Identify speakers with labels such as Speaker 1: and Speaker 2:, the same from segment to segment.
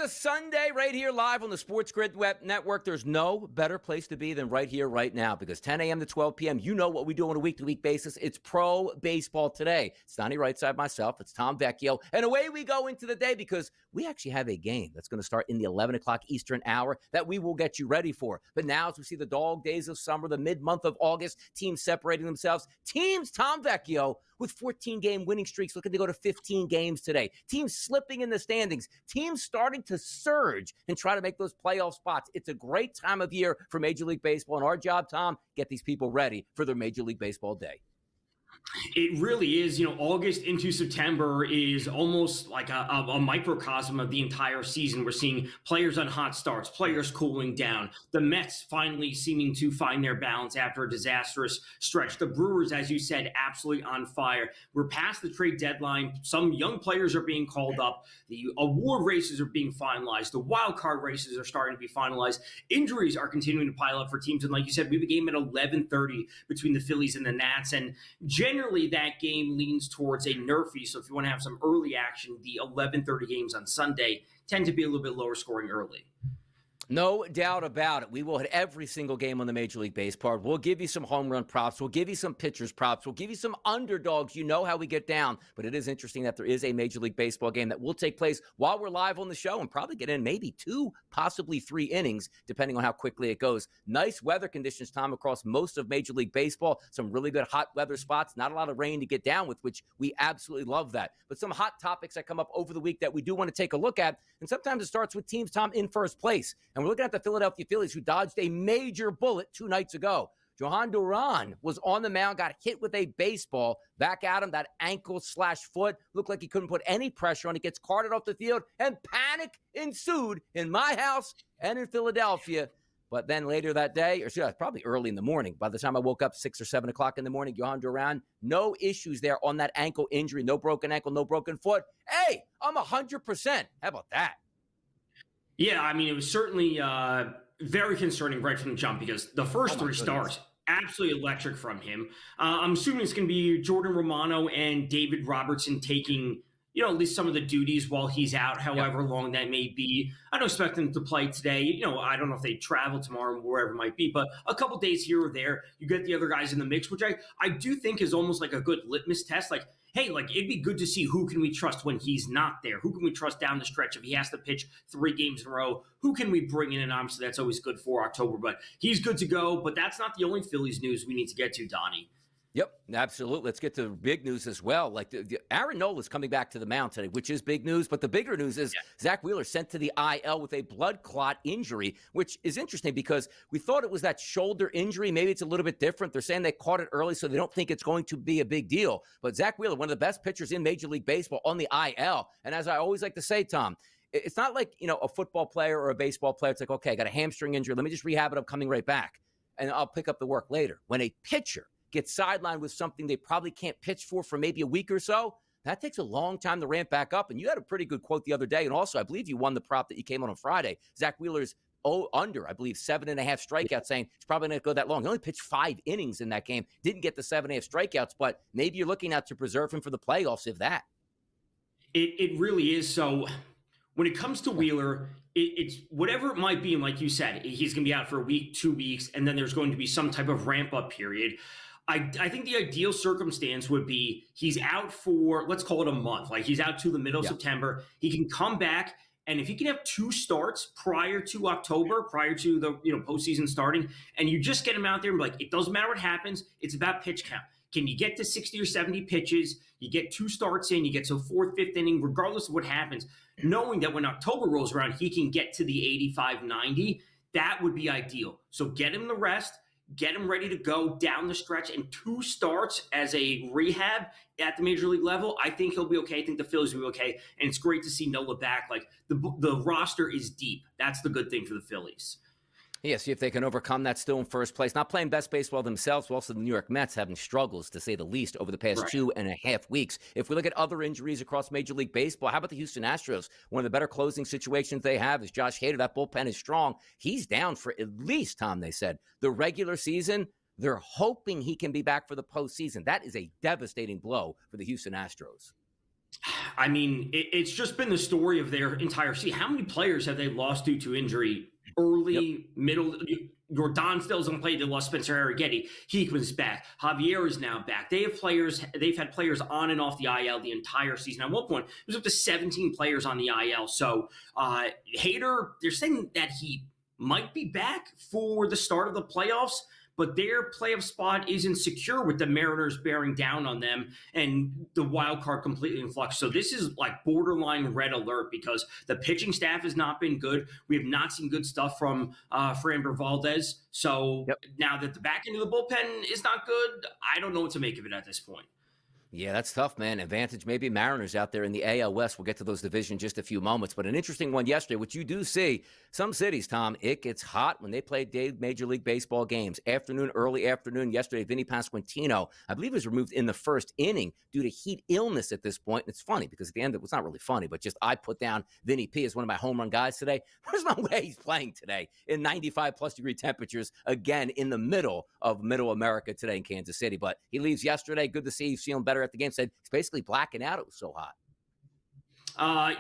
Speaker 1: a Sunday right here live on the SportsGrid Web Network. There's no better place to be than right here, right now, because 10 a.m. to 12 p.m., you know what we do on a week-to-week basis. It's pro baseball today. It's Donnie Rightside, myself. It's Tom Vecchio. And away we go into the day because we actually have a game that's going to start in the 11 o'clock Eastern hour that we will get you ready for. But now, as we see the dog days of summer, the mid-month of August, teams separating themselves. Teams, Tom Vecchio, with 14-game winning streaks looking to go to 15 games today. Teams slipping in the standings. Teams starting to surge and try to make those playoff spots. It's a great time of year for Major League Baseball. And our job, Tom, get these people ready for their Major League Baseball day.
Speaker 2: It really is. August into September is almost like a microcosm of the entire season. We're seeing players on hot starts, players cooling down, the Mets finally seeming to find their balance after a disastrous stretch. The Brewers, as you said, absolutely on fire. We're past the trade deadline. Some young players are being called up. The award races are being finalized. The wild card races are starting to be finalized. Injuries are continuing to pile up for teams. And like you said, we have a game at 11:30 between the Phillies and the Nats. And generally, that game leans towards a nerfy. So if you want to have some early action, the 11:30 games on Sunday tend to be a little bit lower scoring early.
Speaker 1: No doubt about it. We will hit every single game on the Major League Baseball. We'll give you some home run props. We'll give you some pitchers props. We'll give you some underdogs. You know how we get down. But it is interesting that there is a Major League Baseball game that will take place while we're live on the show and probably get in maybe 2, possibly 3 innings, depending on how quickly it goes. Nice weather conditions, Tom, across most of Major League Baseball. Some really good hot weather spots. Not a lot of rain to get down with, which we absolutely love that. But some hot topics that come up over the week that we do want to take a look at. And sometimes it starts with teams, Tom, in first place. And we're looking at the Philadelphia Phillies, who dodged a major bullet 2 nights ago. Johan Duran was on the mound, got hit with a baseball. Back at him, that ankle/foot. Looked like he couldn't put any pressure on. He gets carted off the field, and panic ensued in my house and in Philadelphia. But then later that day, or probably early in the morning, by the time I woke up 6 or 7 o'clock in the morning, Johan Duran, no issues there on that ankle injury. No broken ankle, no broken foot. Hey, I'm 100%. How about that?
Speaker 2: Yeah, I mean, it was certainly very concerning right from the jump because the first 3 starts, absolutely electric from him. I'm assuming it's going to be Jordan Romano and David Robertson taking, at least some of the duties while he's out, however long that may be. I don't expect them to play today. I don't know if they travel tomorrow, wherever it might be, but a couple days here or there, you get the other guys in the mix, which I do think is almost like a good litmus test. Like, hey, it'd be good to see who can we trust when he's not there? Who can we trust down the stretch if he has to pitch 3 games in a row? Who can we bring in? And obviously that's always good for October, but he's good to go. But that's not the only Phillies news we need to get to, Donnie.
Speaker 1: Yep, absolutely. Let's get to big news as well. Like Aaron Nola's coming back to the mound today, which is big news. But the bigger news is Zach Wheeler sent to the IL with a blood clot injury, which is interesting because we thought it was that shoulder injury. Maybe it's a little bit different. They're saying they caught it early, so they don't think it's going to be a big deal. But Zach Wheeler, one of the best pitchers in Major League Baseball, on the IL. And as I always like to say, Tom, it's not like, a football player or a baseball player. It's like, okay, I got a hamstring injury. Let me just rehab it. I'm coming right back. And I'll pick up the work later. When a pitcher gets sidelined with something they probably can't pitch for maybe a week or so, that takes a long time to ramp back up. And you had a pretty good quote the other day. And also, I believe you won the prop that you came on Friday. Zach Wheeler's under, I believe, 7.5 strikeouts, saying it's probably not going to go that long. He only pitched 5 innings in that game. Didn't get the 7.5 strikeouts, but maybe you're looking out to preserve him for the playoffs, if that.
Speaker 2: It really is. So when it comes to Wheeler, it's whatever it might be. And like you said, he's going to be out for a week, 2 weeks, and then there's going to be some type of ramp-up period. I think the ideal circumstance would be he's out for, let's call it a month. Like he's out to the middle of September. He can come back, and if he can have 2 starts prior to October, prior to the postseason starting, and you just get him out there and be like, it doesn't matter what happens. It's about pitch count. Can you get to 60 or 70 pitches? You get 2 starts in, you get to 4th, 5th inning, regardless of what happens, knowing that when October rolls around, he can get to the 85, 90. That would be ideal. So get him the rest. Get him ready to go down the stretch, and 2 starts as a rehab at the major league level. I think he'll be okay. I think the Phillies will be okay. And it's great to see Nola back. Like the roster is deep. That's the good thing for the Phillies.
Speaker 1: Yeah, see if they can overcome that still in first place. Not playing best baseball themselves, but also the New York Mets having struggles, to say the least, over the past 2.5 weeks. If we look at other injuries across Major League Baseball, how about the Houston Astros? One of the better closing situations they have is Josh Hader. That bullpen is strong. He's down for at least, Tom, they said, the regular season. They're hoping he can be back for the postseason. That is a devastating blow for the Houston Astros.
Speaker 2: I mean, it's just been the story of their entire season. How many players have they lost due to injury?
Speaker 1: Yep.
Speaker 2: Early, middle. Jordan still doesn't play. They lost Spencer Arrighetti. He was back. Javier is now back. They have players. They've had players on and off the IL the entire season. At one point, it was up to 17 players on the IL. So, Hader, they're saying that he might be back for the start of the playoffs, but their playoff spot isn't secure with the Mariners bearing down on them and the wild card completely in flux. So this is like borderline red alert because the pitching staff has not been good. We have not seen good stuff from Framber Valdez. So
Speaker 1: Yep.
Speaker 2: now that the back end of the bullpen is not good, I don't know what to make of it at this point.
Speaker 1: Yeah, that's tough, man. Advantage maybe Mariners out there in the AL West. We'll get to those divisions in just a few moments. But an interesting one yesterday, which you do see, some cities, Tom, it gets hot when they play day Major League Baseball games. Early afternoon yesterday, Vinny Pasquantino, I believe, was removed in the first inning due to heat illness at this point. And it's funny because at the end, it was not really funny, but just I put down Vinny P as one of my home run guys today. There's no way he's playing today in 95-plus degree temperatures, again, in the middle of middle America today in Kansas City. But he leaves yesterday. Good to see he's feeling better at the game. Said he's basically blacking out. It was so hot.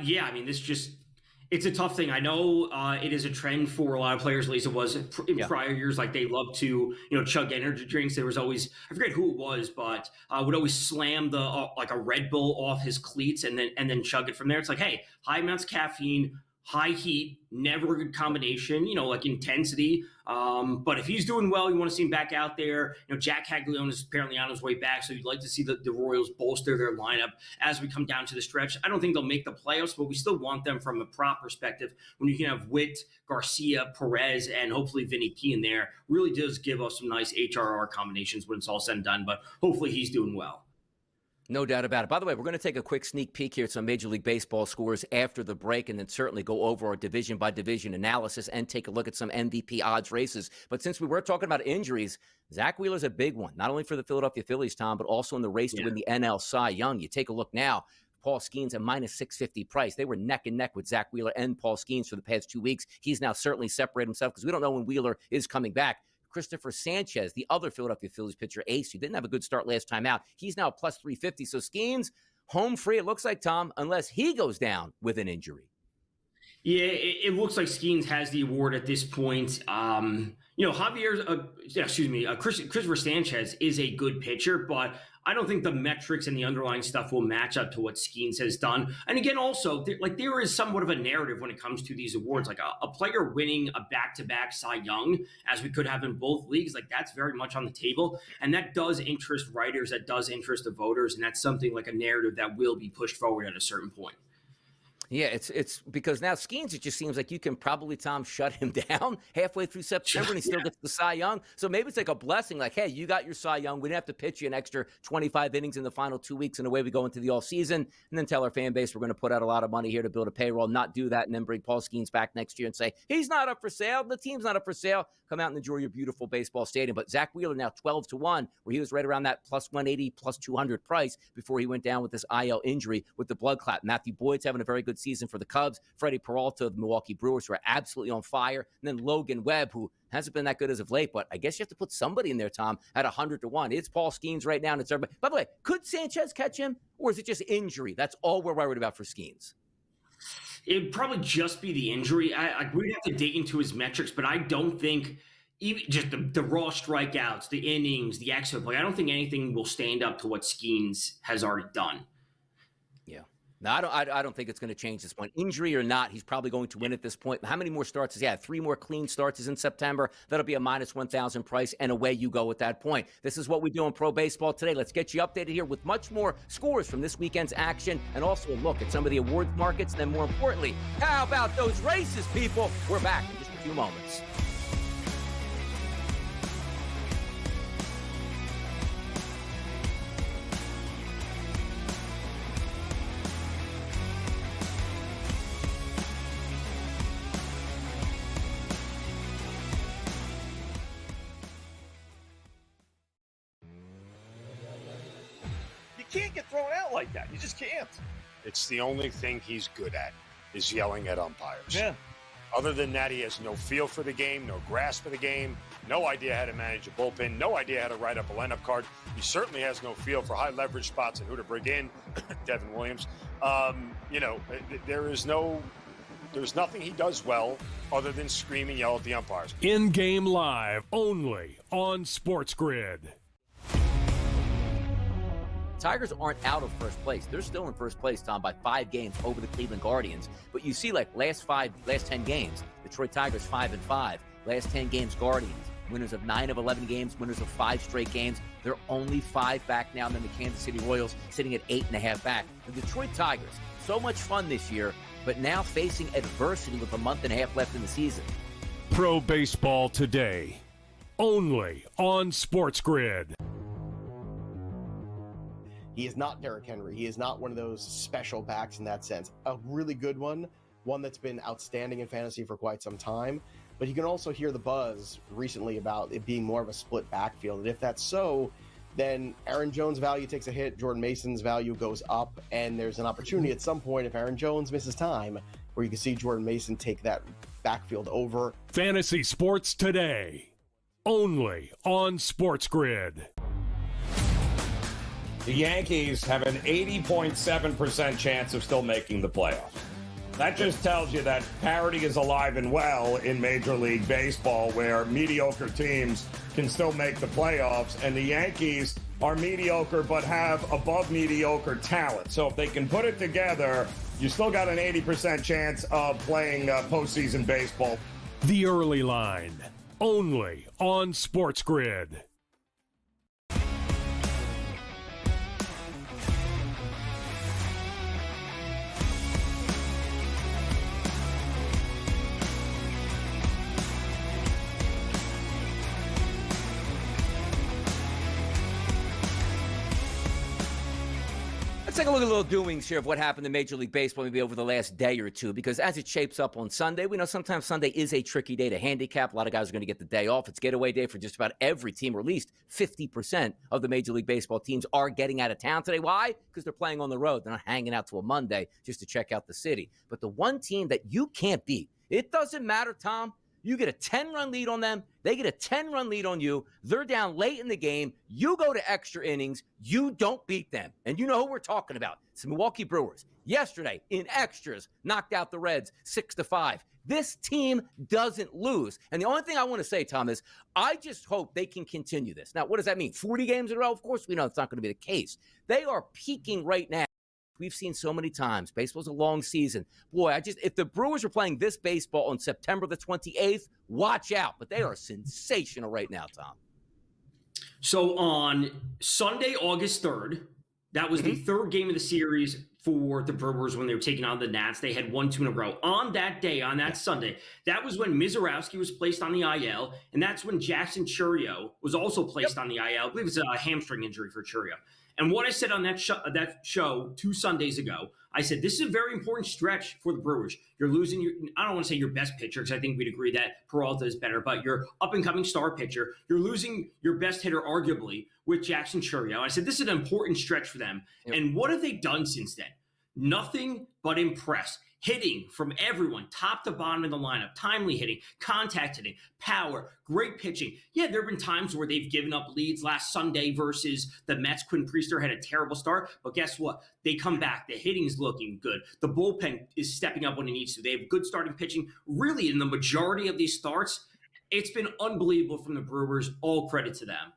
Speaker 2: Yeah, I mean, it's a tough thing. I know it is a trend for a lot of players, at least it was in prior years. Like they love to, chug energy drinks. There was always, I forget who it was, but would always slam the like a Red Bull off his cleats and then chug it from there. It's like, hey, high amounts of caffeine, high heat, never a good combination, like intensity. But if he's doing well, you want to see him back out there. Jack Caglione is apparently on his way back, so you'd like to see the Royals bolster their lineup as we come down to the stretch. I don't think they'll make the playoffs, but we still want them from a prop perspective. When you can have Witt, Garcia, Perez, and hopefully Vinny P in there, really does give us some nice HRR combinations when it's all said and done. But hopefully he's doing well.
Speaker 1: No doubt about it. By the way, we're going to take a quick sneak peek here at some Major League Baseball scores after the break and then certainly go over our division-by-division analysis and take a look at some MVP odds races. But since we were talking about injuries, Zach Wheeler's a big one, not only for the Philadelphia Phillies, Tom, but also in the race to win the NL Cy Young. You take a look now. Paul Skeens at minus 650 price. They were neck and neck with Zach Wheeler and Paul Skeens for the past 2 weeks. He's now certainly separated himself because we don't know when Wheeler is coming back. Christopher Sanchez, the other Philadelphia Phillies pitcher, ace, who didn't have a good start last time out. He's now plus 350. So Skeens, home free, it looks like, Tom, unless he goes down with an injury.
Speaker 2: Yeah, it looks like Skeens has the award at this point. Christopher Sanchez is a good pitcher, but I don't think the metrics and the underlying stuff will match up to what Skeens has done. And again, also, there is somewhat of a narrative when it comes to these awards. Like a player winning a back-to-back Cy Young, as we could have in both leagues, like that's very much on the table. And that does interest writers, that does interest the voters, and that's something like a narrative that will be pushed forward at a certain point.
Speaker 1: Yeah, it's because now Skeens, it just seems like you can probably, Tom, shut him down halfway through September and he still gets the Cy Young. So maybe it's like a blessing, like, hey, you got your Cy Young. We didn't have to pitch you an extra 25 innings in the final 2 weeks, and away we go into the offseason. And then tell our fan base we're going to put out a lot of money here to build a payroll, not do that, and then bring Paul Skeens back next year and say, he's not up for sale. The team's not up for sale. Come out and enjoy your beautiful baseball stadium. But Zach Wheeler now 12-1, where he was right around that plus 180, plus 200 price before he went down with this IL injury with the blood clot. Matthew Boyd's having a very good season for the Cubs. Freddie Peralta of the Milwaukee Brewers, who are absolutely on fire. And then Logan Webb, who hasn't been that good as of late, but I guess you have to put somebody in there, Tom, at 100-1. It's Paul Skeens right now, and it's everybody. By the way, could Sanchez catch him, or is it just injury? That's all we're worried about for Skeens.
Speaker 2: It'd probably just be the injury. We'd have to dig into his metrics, but I don't think even just the raw strikeouts, the innings, the exit play, I don't think anything will stand up to what Skeens has already done.
Speaker 1: Yeah. No, I don't think it's going to change this point. Injury or not, he's probably going to win at this point. How many more starts has he had? 3 more clean starts is in September. That'll be a minus 1,000 price, and away you go at that point. This is what we do in pro baseball today. Let's get you updated here with much more scores from this weekend's action and also a look at some of the awards markets. And then more importantly, how about those races, people? We're back in just a few moments.
Speaker 3: Can't get thrown out like that. You just can't.
Speaker 4: It's the only thing he's good at is yelling at umpires.
Speaker 3: Yeah.
Speaker 4: Other than that, he has no feel for the game, no grasp of the game. no idea how to manage a bullpen, no idea how to write up a lineup card. He certainly has no feel for high leverage spots and who to bring in. Devin Williams. There's nothing he does well other than scream and yell at the umpires.
Speaker 5: In-game live only on SportsGrid.
Speaker 1: Tigers aren't out of first place. They're still in first place, Tom, by 5 games over the Cleveland Guardians. But you see, like, last 10 games, Detroit Tigers 5-5. Last 10 games, Guardians. Winners of 9 of 11 games, winners of 5 straight games. They're only 5 back now than the Kansas City Royals, sitting at 8.5 back. The Detroit Tigers, so much fun this year, but now facing adversity with a month and a half left in the season.
Speaker 5: Pro Baseball Today, only on SportsGrid.
Speaker 6: He is not Derrick Henry. He is not one of those special backs in that sense. A really good one that's been outstanding in fantasy for quite some time. But you can also hear the buzz recently about it being more of a split backfield. And if that's so, then Aaron Jones' value takes a hit, Jordan Mason's value goes up, and there's an opportunity at some point, if Aaron Jones misses time, where you can see Jordan Mason take that backfield over.
Speaker 5: Fantasy Sports Today, only on SportsGrid.
Speaker 7: The Yankees have an 80.7% chance of still making the playoffs. That just tells you that parity is alive and well in Major League Baseball, where mediocre teams can still make the playoffs, and the Yankees are mediocre but have above mediocre talent. So if they can put it together, you still got an 80% chance of playing postseason baseball.
Speaker 5: The Early Line, only on SportsGrid.
Speaker 1: Let's take a look at a little doings here of what happened in Major League Baseball maybe over the last day or two, because as it shapes up on Sunday, we know sometimes Sunday is a tricky day to handicap. A lot of guys are going to get the day off. It's getaway day for just about every team, or at least 50% of the Major League Baseball teams are getting out of town today. Why? Because they're playing on the road. They're not hanging out till a Monday just to check out the city. But the one team that you can't beat, it doesn't matter, Tom. You get a 10-run lead on them. They get a 10-run lead on you. They're down late in the game. You go to extra innings. You don't beat them. And you know who we're talking about. It's the Milwaukee Brewers. Yesterday, in extras, knocked out the Reds 6-5. This team doesn't lose. And the only thing I want to say, Tom, is I just hope they can continue this. Now, what does that mean? 40 games in a row? Of course, we know it's not going to be the case. They are peaking right now. We've seen so many times. Baseball's a long season. Boy, if the Brewers were playing this baseball on September the 28th, watch out. But they are sensational right now, Tom.
Speaker 2: So on Sunday, August 3rd, that was the third game of the series for the Brewers when they were taking on the Nats. They had 1-2 in a row. On that day, on that Sunday, that was when Mizorowski was placed on the IL, and that's when Jackson Chourio was also placed on the IL. I believe it's a hamstring injury for Chourio. And what I said on that show 2 Sundays ago, I said, this is a very important stretch for the Brewers. You're losing I don't want to say your best pitcher, because I think we'd agree that Peralta is better, but your up-and-coming star pitcher. You're losing your best hitter, arguably, with Jackson Chourio. I said, this is an important stretch for them. Yep. And what have they done since then? Nothing but impress. Hitting from everyone, top to bottom in the lineup, timely hitting, contact hitting, power, great pitching. Yeah, there have been times where they've given up leads. Last Sunday versus the Mets, Quinn Priester had a terrible start, but guess what? They come back. The hitting's looking good. The bullpen is stepping up when it needs to. They have good starting pitching. Really, in the majority of these starts, it's been unbelievable from the Brewers. All credit to them.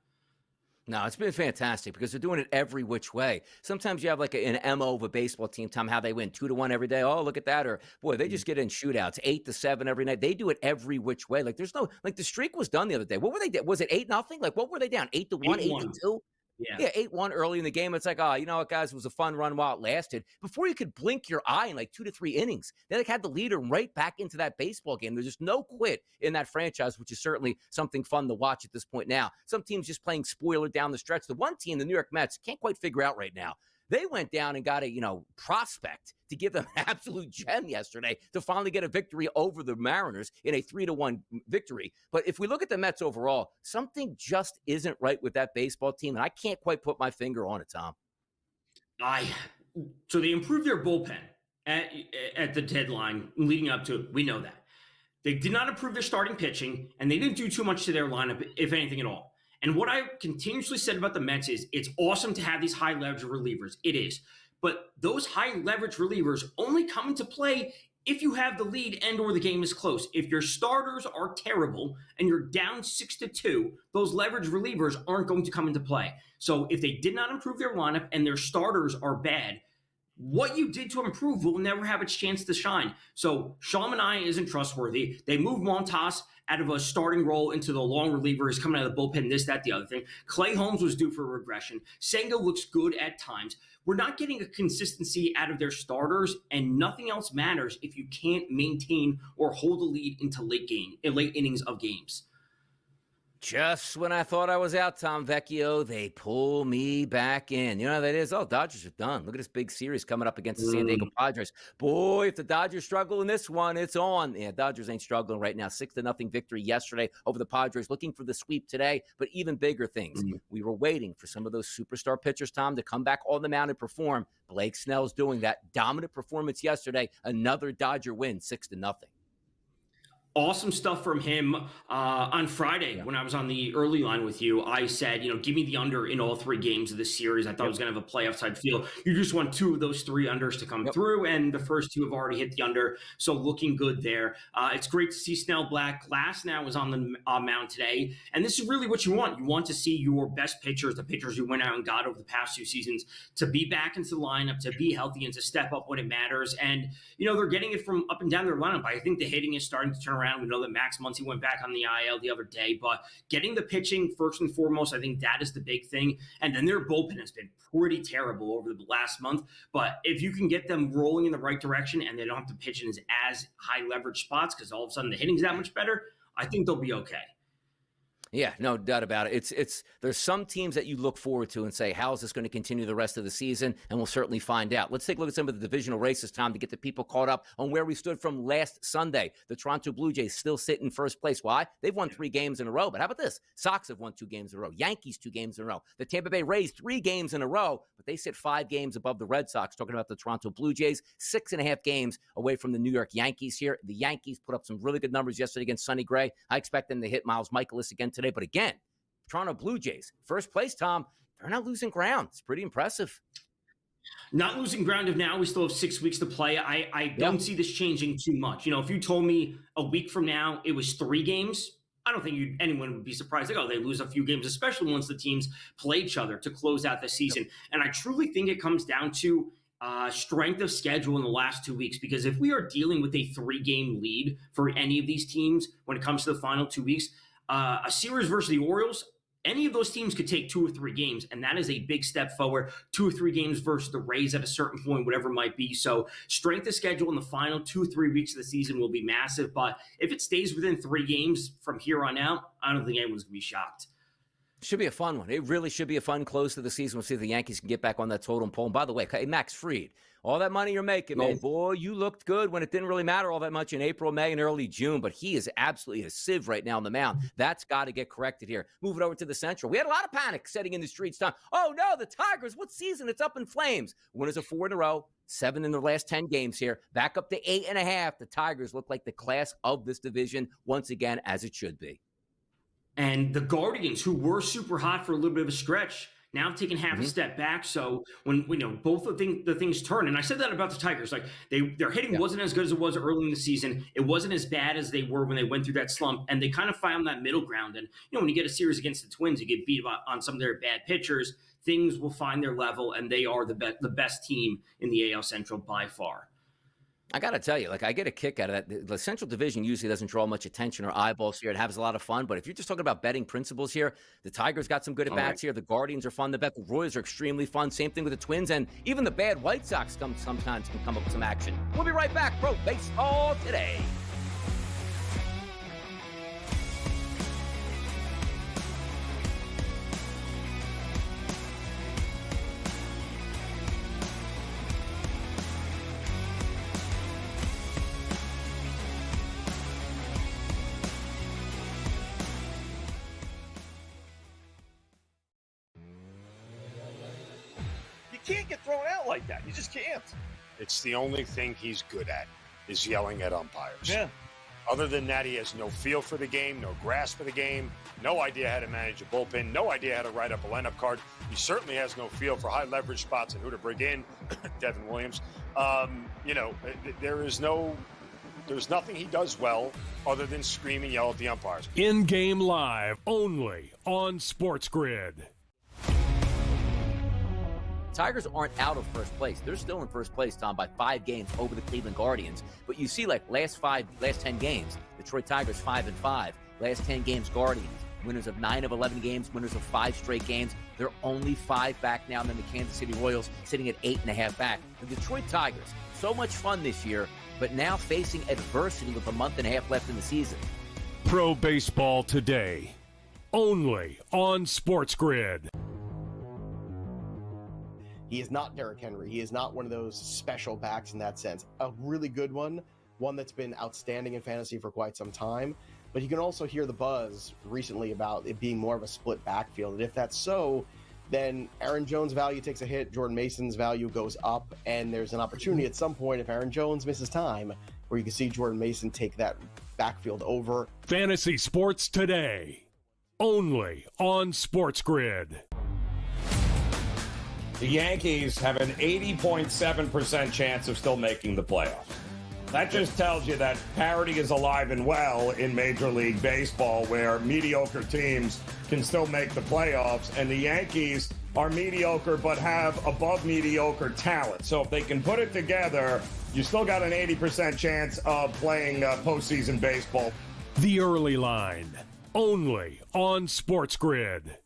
Speaker 1: No, it's been fantastic because they're doing it every which way. Sometimes you have like an MO of a baseball team, Tom, how they win 2-1 every day. Oh, look at that. Or, boy, they just get in shootouts, 8-7 every night. They do it every which way. Like, there's no, like, the streak was done the other day. What were they, was it 8-0? Like, what were they down? 8-1, 8-2? Yeah, 8-1 early in the game. It's like, oh, you know what, guys? It was a fun run while it lasted. Before you could blink your eye in like 2 to 3 innings, they like had the leader right back into that baseball game. There's just no quit in that franchise, which is certainly something fun to watch at this point now. Some teams just playing spoiler down the stretch. The one team, the New York Mets, can't quite figure out right now. They went down and got a, prospect to give them an absolute gem yesterday to finally get a victory over the Mariners in a 3-1 victory. But if we look at the Mets overall, something just isn't right with that baseball team, and I can't quite put my finger on it, Tom.
Speaker 2: So they improved their bullpen at the deadline leading up to it. We know that. They did not improve their starting pitching, and they didn't do too much to their lineup, if anything at all. And what I continuously said about the Mets is it's awesome to have these high leverage relievers. It is. But those high leverage relievers only come into play if you have the lead and or the game is close. If your starters are terrible and you're down 6-2, those leverage relievers aren't going to come into play. So if they did not improve their lineup and their starters are bad, what you did to improve will never have its chance to shine. So Shamani isn't trustworthy. They moved Montas out of a starting role into the long reliever. He's coming out of the bullpen, this, that, the other thing. Clay Holmes was due for regression. Senga looks good at times. We're not getting a consistency out of their starters, and nothing else matters if you can't maintain or hold a lead into late innings of games.
Speaker 1: Just when I thought I was out, Tom Vecchio, they pull me back in. You know how that is? Oh, Dodgers are done. Look at this big series coming up against the San Diego Padres. Boy, if the Dodgers struggle in this one, it's on. Yeah, Dodgers ain't struggling right now. 6-0 victory yesterday over the Padres. Looking for the sweep today, but even bigger things. We were waiting for some of those superstar pitchers, Tom, to come back on the mound and perform. Blake Snell's doing that. Dominant performance yesterday. Another Dodger win, 6-0.
Speaker 2: Awesome stuff from him on Friday when I was on the early line with you. I said, give me the under in all 3 games of this series. I thought it was going to have a playoff type feel. You just want 2 of those 3 unders to come through, and the first 2 have already hit the under. So looking good there. It's great to see Snell Black. Glass now is on the mound today, and this is really what you want. You want to see your best pitchers, the pitchers you went out and got over the past 2 seasons, to be back into the lineup, to be healthy, and to step up when it matters. And, they're getting it from up and down their lineup. I think the hitting is starting to turn around. We know that Max Muncy went back on the IL the other day, but getting the pitching first and foremost, I think that is the big thing. And then their bullpen has been pretty terrible over the last month. But if you can get them rolling in the right direction and they don't have to pitch in as high leverage spots because all of a sudden the hitting's that much better, I think they'll be okay.
Speaker 1: Yeah, no doubt about it. There's some teams that you look forward to and say, how is this going to continue the rest of the season? And we'll certainly find out. Let's take a look at some of the divisional races, Tom, to get the people caught up on where we stood from last Sunday. The Toronto Blue Jays still sit in first place. Why? They've won 3 games in a row. But how about this? Sox have won 2 games in a row. Yankees 2 games in a row. The Tampa Bay Rays 3 games in a row, but they sit 5 games above the Red Sox. Talking about the Toronto Blue Jays, 6.5 games away from the New York Yankees here. The Yankees put up some really good numbers yesterday against Sonny Gray. I expect them to hit Miles Michaelis again today. But again, Toronto Blue Jays, first place, Tom, they're not losing ground. It's pretty impressive.
Speaker 2: Not losing ground of now. We still have 6 weeks to play. I don't see this changing too much. If you told me a week from now it was 3 games, I don't think anyone would be surprised. Like, they lose a few games, especially once the teams play each other to close out the season. And I truly think it comes down to strength of schedule in the last 2 weeks, because if we are dealing with a 3-game lead for any of these teams when it comes to the final 2 weeks, a series versus the Orioles, any of those teams could take 2 or 3 games, and that is a big step forward. 2 or 3 games versus the Rays at a certain point, whatever it might be. So strength of schedule in the final 2 or 3 weeks of the season will be massive. But if it stays within 3 games from here on out, I don't think anyone's going to be shocked.
Speaker 1: Should be a fun one. It really should be a fun close to the season. We'll see if the Yankees can get back on that totem pole. And by the way, hey, Max Fried, all that money you're making, man, boy, you looked good when it didn't really matter all that much in April, May, and early June. But he is absolutely a sieve right now on the mound. That's got to get corrected here. Moving over to the Central. We had a lot of panic setting in the streets, Tom. Oh, no, the Tigers. What season? It's up in flames. Winners of 4 in a row. 7 in the last 10 games here. Back up to 8.5. The Tigers look like the class of this division once again, as it should be.
Speaker 2: And the Guardians, who were super hot for a little bit of a stretch, now taking half a step back. So when both of the things turn, and I said that about the Tigers, like their hitting wasn't as good as it was early in the season. It wasn't as bad as they were when they went through that slump, and they kind of found that middle ground. And when you get a series against the Twins, you get beat on some of their bad pitchers. Things will find their level, and they are the best team in the AL Central by far.
Speaker 1: I got to tell you, I get a kick out of that. The Central Division usually doesn't draw much attention or eyeballs here. It has a lot of fun. But if you're just talking about betting principles here, the Tigers got some good at-bats here. The Guardians are fun to bet. The Royals are extremely fun. Same thing with the Twins. And even the bad White Sox sometimes can come up with some action. We'll be right back. Pro Baseball Today.
Speaker 3: You can't get thrown out like that. You just can't.
Speaker 4: It's the only thing he's good at is yelling at umpires.
Speaker 3: Yeah.
Speaker 4: Other than that, he has no feel for the game, no grasp of the game, no idea how to manage a bullpen, no idea how to write up a lineup card. He certainly has no feel for high leverage spots and who to bring in. Devin Williams. There's nothing he does well other than scream and yell at the umpires.
Speaker 5: In-game live only on SportsGrid.
Speaker 1: Tigers aren't out of first place. They're still in first place, Tom, by 5 games over the Cleveland Guardians. But you see, like, last 10 games, Detroit Tigers 5-5. Last 10 games, Guardians. Winners of 9 of 11 games, winners of 5 straight games. They're only 5 back now, and then the Kansas City Royals sitting at 8.5 back. The Detroit Tigers, so much fun this year, but now facing adversity with a month and a half left in the season.
Speaker 5: Pro Baseball Today, only on SportsGrid.
Speaker 6: He is not Derrick Henry. He is not one of those special backs in that sense. A really good one that's been outstanding in fantasy for quite some time. But you can also hear the buzz recently about it being more of a split backfield. And if that's so, then Aaron Jones' value takes a hit, Jordan Mason's value goes up, and there's an opportunity at some point, if Aaron Jones misses time, where you can see Jordan Mason take that backfield over.
Speaker 5: Fantasy Sports Today, only on SportsGrid.
Speaker 7: The Yankees have an 80.7% chance of still making the playoffs. That just tells you that parity is alive and well in Major League Baseball, where mediocre teams can still make the playoffs, and the Yankees are mediocre but have above mediocre talent. So if they can put it together, you still got an 80% chance of playing postseason baseball.
Speaker 5: The Early Line, only on SportsGrid.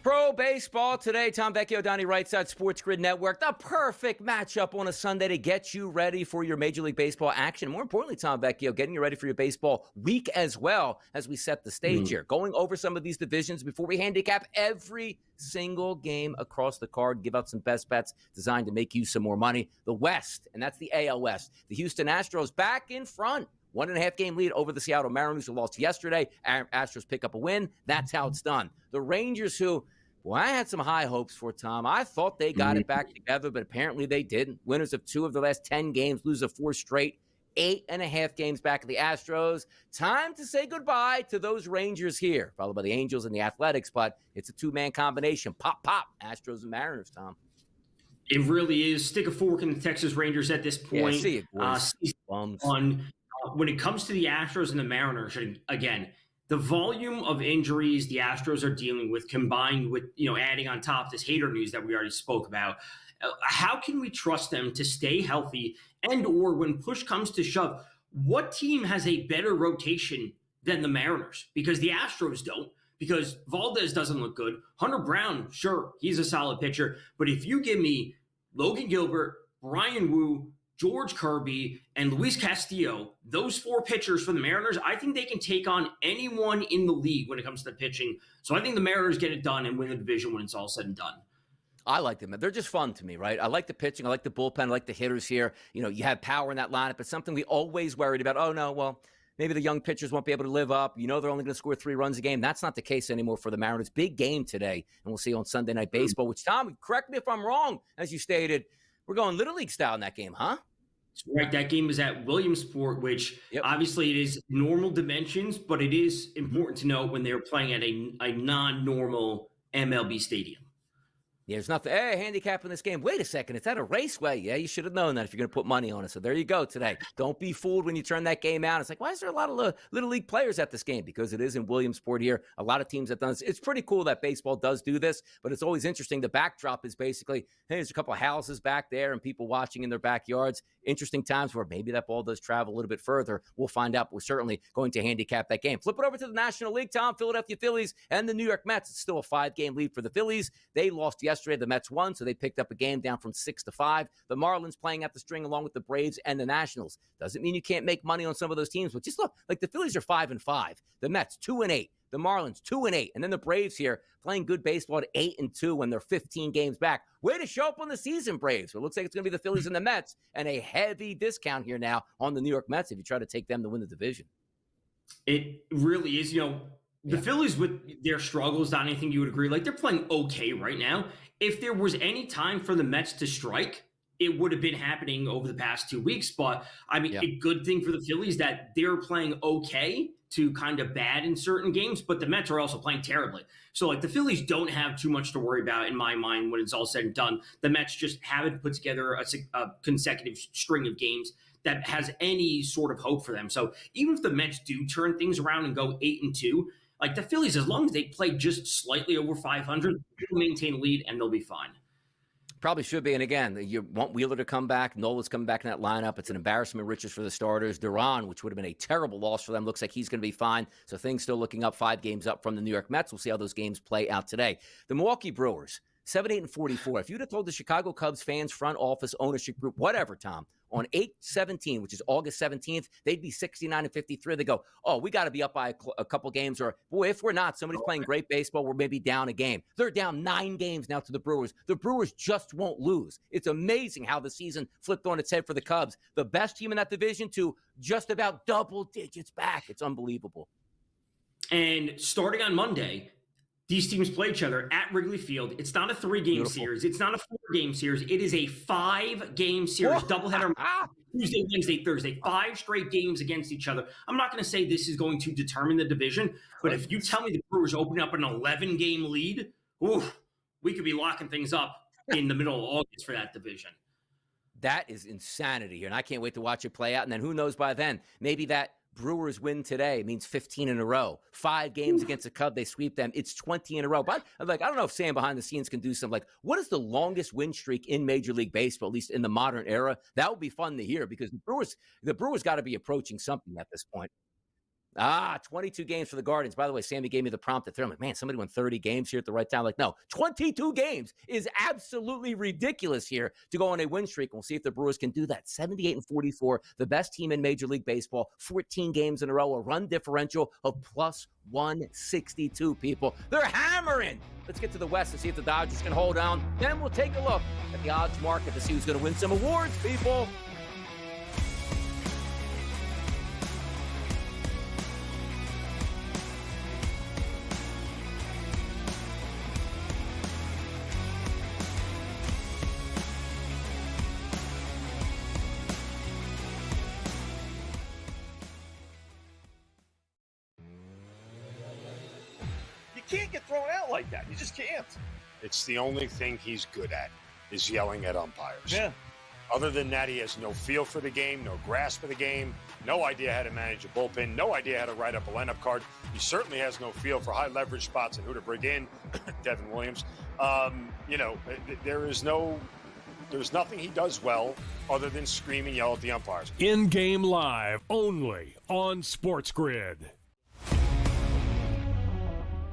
Speaker 1: Pro Baseball Today. Tom Vecchio, Donnie, Rightside, SportsGrid Network. The perfect matchup on a Sunday to get you ready for your Major League Baseball action. More importantly, Tom Vecchio, getting you ready for your baseball week as well as we set the stage here. Going over some of these divisions before we handicap every single game across the card, give out some best bets designed to make you some more money. The West, and that's the AL West. The Houston Astros back in front. 1.5 game lead over the Seattle Mariners, who lost yesterday. Astros pick up a win. That's how it's done. The Rangers, who, well, I had some high hopes for, Tom. I thought they got it back together, but apparently they didn't. Winners of 2 of the last 10 games, lose of 4 straight. 8.5 games back of the Astros. Time to say goodbye to those Rangers here, followed by the Angels and the Athletics, but it's a 2-man combination. Pop, pop, Astros and Mariners, Tom.
Speaker 2: It really is. Stick a fork in the Texas Rangers at this point.
Speaker 1: Yeah, see it, boys.
Speaker 2: When it comes to the Astros and the Mariners, again, the volume of injuries the Astros are dealing with, combined with, adding on top this hater news that we already spoke about, how can we trust them to stay healthy? And or when push comes to shove, what team has a better rotation than the Mariners? Because the Astros don't. Because Valdez doesn't look good. Hunter Brown, sure, he's a solid pitcher. But if you give me Logan Gilbert, Brian Wu, George Kirby, and Luis Castillo, those 4 pitchers for the Mariners, I think they can take on anyone in the league when it comes to the pitching. So I think the Mariners get it done and win the division when it's all said and done.
Speaker 1: I like them. They're just fun to me, right? I like the pitching. I like the bullpen. I like the hitters here. You have power in that lineup. It's something we always worried about. Oh, no, well, maybe the young pitchers won't be able to live up. They're only going to score 3 runs a game. That's not the case anymore for the Mariners. Big game today, and we'll see on Sunday Night Baseball, which, Tom, correct me if I'm wrong, as you stated, we're going Little League style in that game, huh?
Speaker 2: Right. That game is at Williamsport, which obviously it is normal dimensions, but it is important to note when they're playing at a non-normal MLB stadium.
Speaker 1: Yeah, there's nothing. Hey, handicapping this game. Wait a second. Is that a raceway? Yeah, you should have known that if you're going to put money on it. So there you go today. Don't be fooled when you turn that game out. It's like, why is there a lot of Little League players at this game? Because it is in Williamsport here. A lot of teams have done this. It's pretty cool that baseball does do this, but it's always interesting. The backdrop is basically, hey, there's a couple of houses back there and people watching in their backyards. Interesting times where maybe that ball does travel a little bit further. We'll find out. We're certainly going to handicap that game. Flip it over to the National League, Tom. Philadelphia Phillies and the New York Mets. It's still a 5-game lead for the Phillies. They lost yesterday. The Mets won, so they picked up a game down from 6-5. The Marlins playing at the string along with the Braves and the Nationals. Doesn't mean you can't make money on some of those teams, but just look, like the Phillies are 5-5. The Mets 2-8. The Marlins 2-8, and then the Braves here playing good baseball at 8-2 when they're 15 games back. Way to show up on the season, Braves. So it looks like it's going to be the Phillies and the Mets, and a heavy discount here now on the New York Mets if you try to take them to win the division.
Speaker 2: It really is. The Phillies, with their struggles, Donnie, I think you would agree, like, they're playing okay right now. If there was any time for the Mets to strike, it would have been happening over the past 2 weeks. But, I mean, a good thing for the Phillies that they're playing okay to kind of bad in certain games, but the Mets are also playing terribly. So, like, the Phillies don't have too much to worry about, in my mind, when it's all said and done. The Mets just haven't put together a consecutive string of games that has any sort of hope for them. So, even if the Mets do turn things around and go 8-2, like, the Phillies, as long as they play just slightly over 500, they'll maintain a lead and they'll be fine.
Speaker 1: Probably should be. And again, you want Wheeler to come back. Nola's coming back in that lineup. It's an embarrassment of riches for the starters. Duran, which would have been a terrible loss for them, looks like he's going to be fine. So things still looking up, 5 games up from the New York Mets. We'll see how those games play out today. The Milwaukee Brewers, 7-8-44. If you'd have told the Chicago Cubs fans, front office, ownership group, whatever, Tom, on 8-17, which is August 17th, they'd be 69-53. They go, oh, we got to be up by a couple games, or boy, if we're not, somebody's playing great baseball, we're maybe down a game. They're down 9 games now to the Brewers. The Brewers just won't lose. It's amazing how the season flipped on its head for the Cubs. The best team in that division to just about double digits back. It's unbelievable.
Speaker 2: And starting on Monday, these teams play each other at Wrigley Field. It's not a 3-game series. It's not a 4-game series. It is a 5-game series. Doubleheader Tuesday, Wednesday, Thursday. 5 straight games against each other. I'm not going to say this is going to determine the division, but if you tell me the Brewers open up an 11-game lead, we could be locking things up in the middle of August for that division.
Speaker 1: That is insanity here, and I can't wait to watch it play out. And then who knows by then, maybe that Brewers win today means 15 in a row. 5 games against the Cubs, they sweep them. It's 20 in a row. But I'm like, I don't know if Sam behind the scenes can do something like, what is the longest win streak in Major League Baseball, at least in the modern era? That would be fun to hear because the Brewers got to be approaching something at this point. 22 games for the Guardians. By the way, Sammy gave me the prompt at 3. I'm like, man, somebody won 30 games here at the right time. Like, no, 22 games is absolutely ridiculous here to go on a win streak. We'll see if the Brewers can do that. 78-44, the best team in Major League Baseball, 14 games in a row, a run differential of plus 162, people. They're hammering. Let's get to the West and see if the Dodgers can hold on. Then we'll take a look at the odds market to see who's going to win some awards, people.
Speaker 3: You can't get thrown out like that. You just can't.
Speaker 4: It's the only thing he's good at is yelling at umpires.
Speaker 3: Yeah.
Speaker 4: Other than that, he has no feel for the game, no grasp of the game, no idea how to manage a bullpen, no idea how to write up a lineup card. He certainly has no feel for high leverage spots and who to bring in. Devin Williams. There's nothing he does well other than scream and yell at the umpires.
Speaker 5: In-game live only on SportsGrid.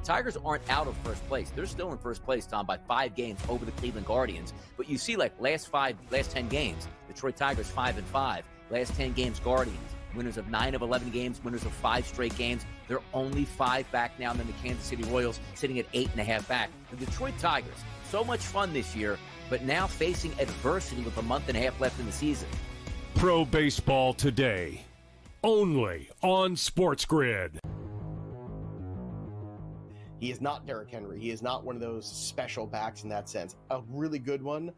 Speaker 1: Tigers aren't out of first place. They're still in first place, Tom, by 5 games over the Cleveland Guardians. But you see, like, last 10 games, Detroit Tigers 5-5. Last 10 games, Guardians. Winners of 9 of 11 games, winners of 5 straight games. They're only 5 back now than the Kansas City Royals, sitting at 8.5 back. The Detroit Tigers, so much fun this year, but now facing adversity with a month and a half left in the season.
Speaker 5: Pro Baseball Today, only on SportsGrid.
Speaker 6: He is not Derrick Henry. He is not one of those special backs in that sense. A really good one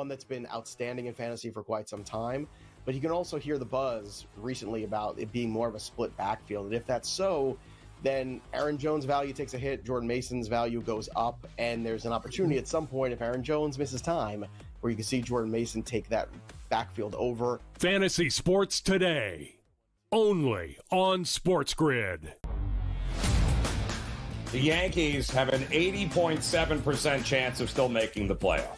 Speaker 6: that's been outstanding in fantasy for quite some time. But you can also hear the buzz recently about it being more of a split backfield. And if that's so, then Aaron Jones' value takes a hit, Jordan Mason's value goes up, and there's an opportunity at some point if Aaron Jones misses time where you can see Jordan Mason take that backfield over.
Speaker 5: Fantasy Sports Today, only on SportsGrid.
Speaker 7: The Yankees have an 80.7% chance of still making the playoffs.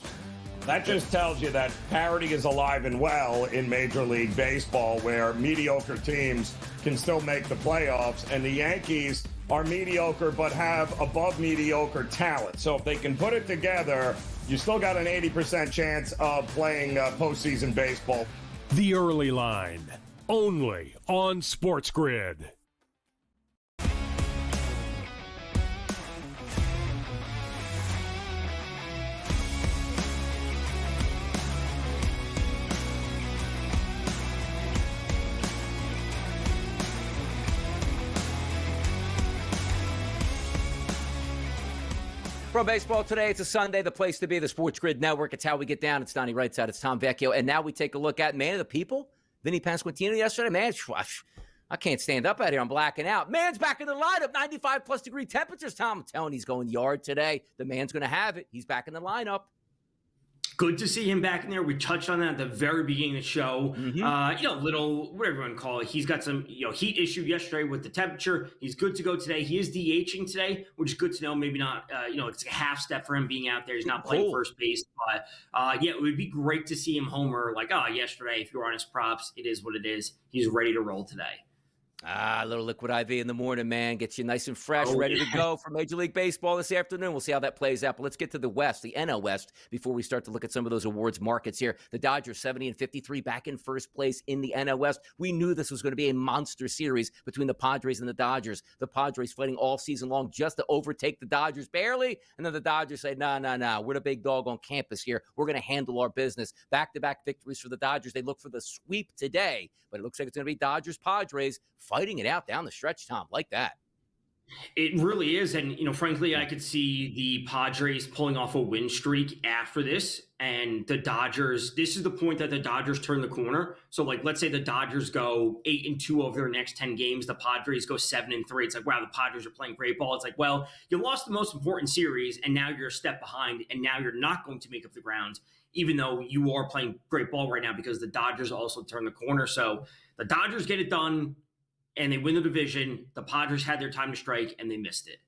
Speaker 7: That just tells you that parity is alive and well in Major League Baseball, where mediocre teams can still make the playoffs, and the Yankees are mediocre but have above mediocre talent. So if they can put it together, you still got an 80% chance of playing postseason baseball.
Speaker 5: The Early Line, only on SportsGrid.
Speaker 1: Pro Baseball Today. It's a Sunday, the place to be, the SportsGrid Network. It's how we get down. It's Donnie Rightside. It's Tom Vecchio. And now we take a look at Man of the People, Vinny Pasquantino yesterday. Man, I can't stand up out here. I'm blacking out. Man's back in the lineup. 95-plus degree temperatures, Tom. I'm telling you, he's going yard today. The man's going to have it. He's back in the lineup.
Speaker 2: Good to see him back in there. We touched on that at the very beginning of the show. Little, whatever you want to call it. He's got some, heat issue yesterday with the temperature. He's good to go today. He is DHing today, which is good to know. Maybe not, it's a half step for him being out there. He's not playing first base. But, it would be great to see him homer like, yesterday, if you're on his props, it is what it is. He's ready to roll today.
Speaker 1: A little liquid IV in the morning, man. Gets you nice and fresh, ready to go for Major League Baseball this afternoon. We'll see how that plays out. But let's get to the West, the NL West, before we start to look at some of those awards markets here. The Dodgers, 70-53, back in first place in the NL West. We knew this was going to be a monster series between the Padres and the Dodgers. The Padres fighting all season long just to overtake the Dodgers barely. And then the Dodgers say, no. We're the big dog on campus here. We're going to handle our business. Back-to-back victories for the Dodgers. They look for the sweep today, but it looks like it's going to be Dodgers-Padres fighting it out down the stretch, Tom, like that.
Speaker 2: It really is. And, frankly, I could see the Padres pulling off a win streak after this. And the Dodgers, this is the point that the Dodgers turn the corner. So, let's say the Dodgers go 8-2 over their next 10 games. The Padres go 7-3. It's like, wow, the Padres are playing great ball. It's like, well, you lost the most important series, and now you're a step behind, and now you're not going to make up the ground, even though you are playing great ball right now because the Dodgers also turn the corner. So the Dodgers get it done, and they win the division. The Padres had their time to strike, and they missed it.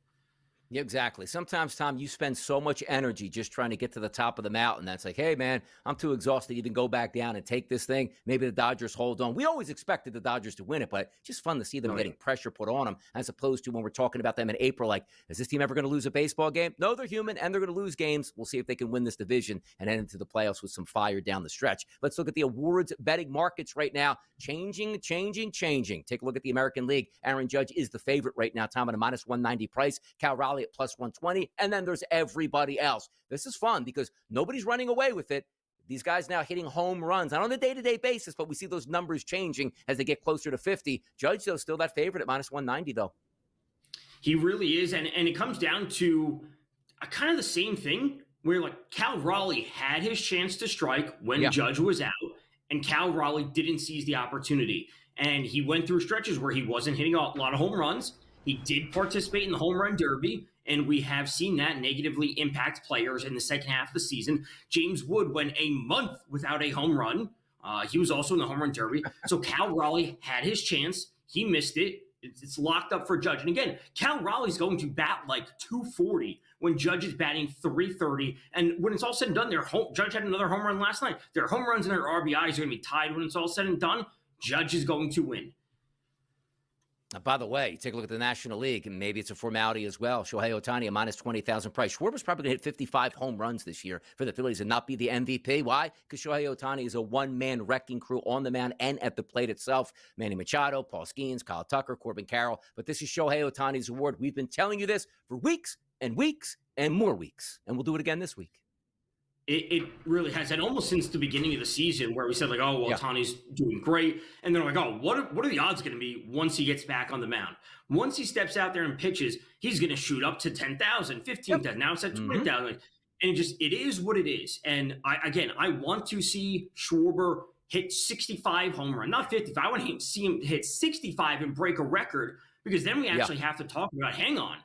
Speaker 1: Yeah, exactly. Sometimes, Tom, you spend so much energy just trying to get to the top of the mountain. That's like, hey, man, I'm too exhausted to even go back down and take this thing. Maybe the Dodgers hold on. We always expected the Dodgers to win it, but it's just fun to see them getting pressure put on them as opposed to when we're talking about them in April. Like, is this team ever going to lose a baseball game? No, they're human, and they're going to lose games. We'll see if they can win this division and head into the playoffs with some fire down the stretch. Let's look at the awards betting markets right now. Changing. Take a look at the American League. Aaron Judge is the favorite right now, Tom, at a minus 190 price. Cal Raleigh at plus 120. And then there's everybody else. This is fun because nobody's running away with it. These guys now hitting home runs, not on a day-to-day basis, but we see those numbers changing as they get closer to 50. Judge, though, still that favorite at minus 190, though.
Speaker 2: He really is. And it comes down to kind of the same thing where, Cal Raleigh had his chance to strike when Judge was out, and Cal Raleigh didn't seize the opportunity. And he went through stretches where he wasn't hitting a lot of home runs. He did participate in the home run derby, and we have seen that negatively impact players in the second half of the season. James Wood went a month without a home run. He was also in the home run derby. So Cal Raleigh had his chance. He missed it. It's locked up for Judge. And again, Cal Raleigh's going to bat 240 when Judge is batting 330. And when it's all said and done, Judge had another home run last night. Their home runs and their RBIs are going to be tied when it's all said and done. Judge is going to win.
Speaker 1: By the way, take a look at the National League, and maybe it's a formality as well. Shohei Ohtani, a minus 20,000 price. Schwarber's probably going to hit 55 home runs this year for the Phillies and not be the MVP. Why? Because Shohei Ohtani is a one-man wrecking crew on the mound and at the plate itself. Manny Machado, Paul Skeens, Kyle Tucker, Corbin Carroll. But this is Shohei Ohtani's award. We've been telling you this for weeks and weeks and more weeks, and we'll do it again this week.
Speaker 2: It really has. And almost since the beginning of the season where we said, Ohtani's doing great. And then what are the odds going to be once he gets back on the mound? Once he steps out there and pitches, he's going to shoot up to 10,000, 15,000. Now it's at 20,000. And it is what it is. And I want to see Schwarber hit 65 home run, not 55. I want to see him hit 65 and break a record, because then we actually have to talk about, hang on.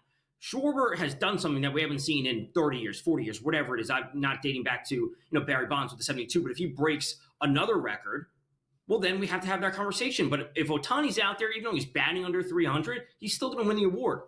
Speaker 2: Schwarber has done something that we haven't seen in 30 years, 40 years, whatever it is. I'm not dating back to Barry Bonds with the 72, but if he breaks another record, well, then we have to have that conversation. But if Ohtani's out there, even though he's batting under 300, he's still going to win the award.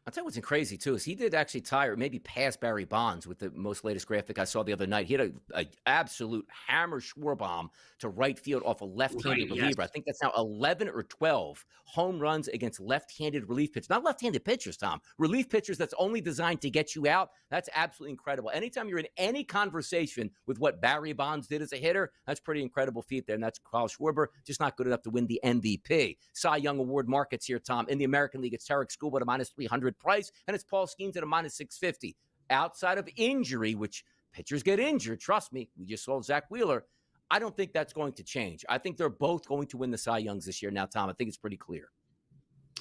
Speaker 1: I'll tell you what's crazy, too, is he did actually tie or maybe pass Barry Bonds with the most latest graphic I saw the other night. He had an absolute hammer Schwarbomb to right field off a left-handed reliever. Yes. I think that's now 11 or 12 home runs against left-handed relief pitchers. Not left-handed pitchers, Tom. Relief pitchers that's only designed to get you out. That's absolutely incredible. Anytime you're in any conversation with what Barry Bonds did as a hitter, that's pretty incredible feat there, and that's Kyle Schwarber, just not good enough to win the MVP. Cy Young Award markets here, Tom. In the American League, it's Tarek Skubal at a minus 300 price, and it's Paul Skeens at a minus 650. Outside of injury, which pitchers get injured, trust me, we just saw Zach Wheeler, I don't think that's going to change. I think they're both going to win the Cy Youngs this year now, Tom. I think it's pretty clear.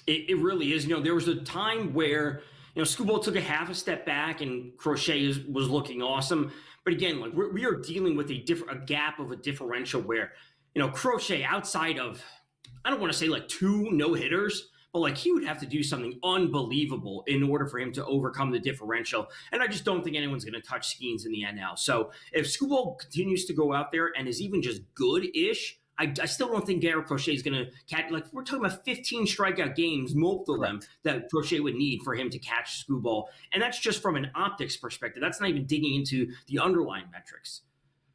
Speaker 2: It really is. There was a time where Skubal took a half a step back, and Crochet was looking awesome. But again, like we are dealing with a gap of a differential where, Crochet, outside of, I don't want to say like 2 no-hitters, but like he would have to do something unbelievable in order for him to overcome the differential. And I just don't think anyone's going to touch Skeens in the NL. So if Skubal continues to go out there and is even just good-ish, I still don't think Garrett Crochet is going to catch. Like, we're talking about 15 strikeout games, multiple of them, that Crochet would need for him to catch Skubal. And that's just from an optics perspective. That's not even digging into the underlying metrics.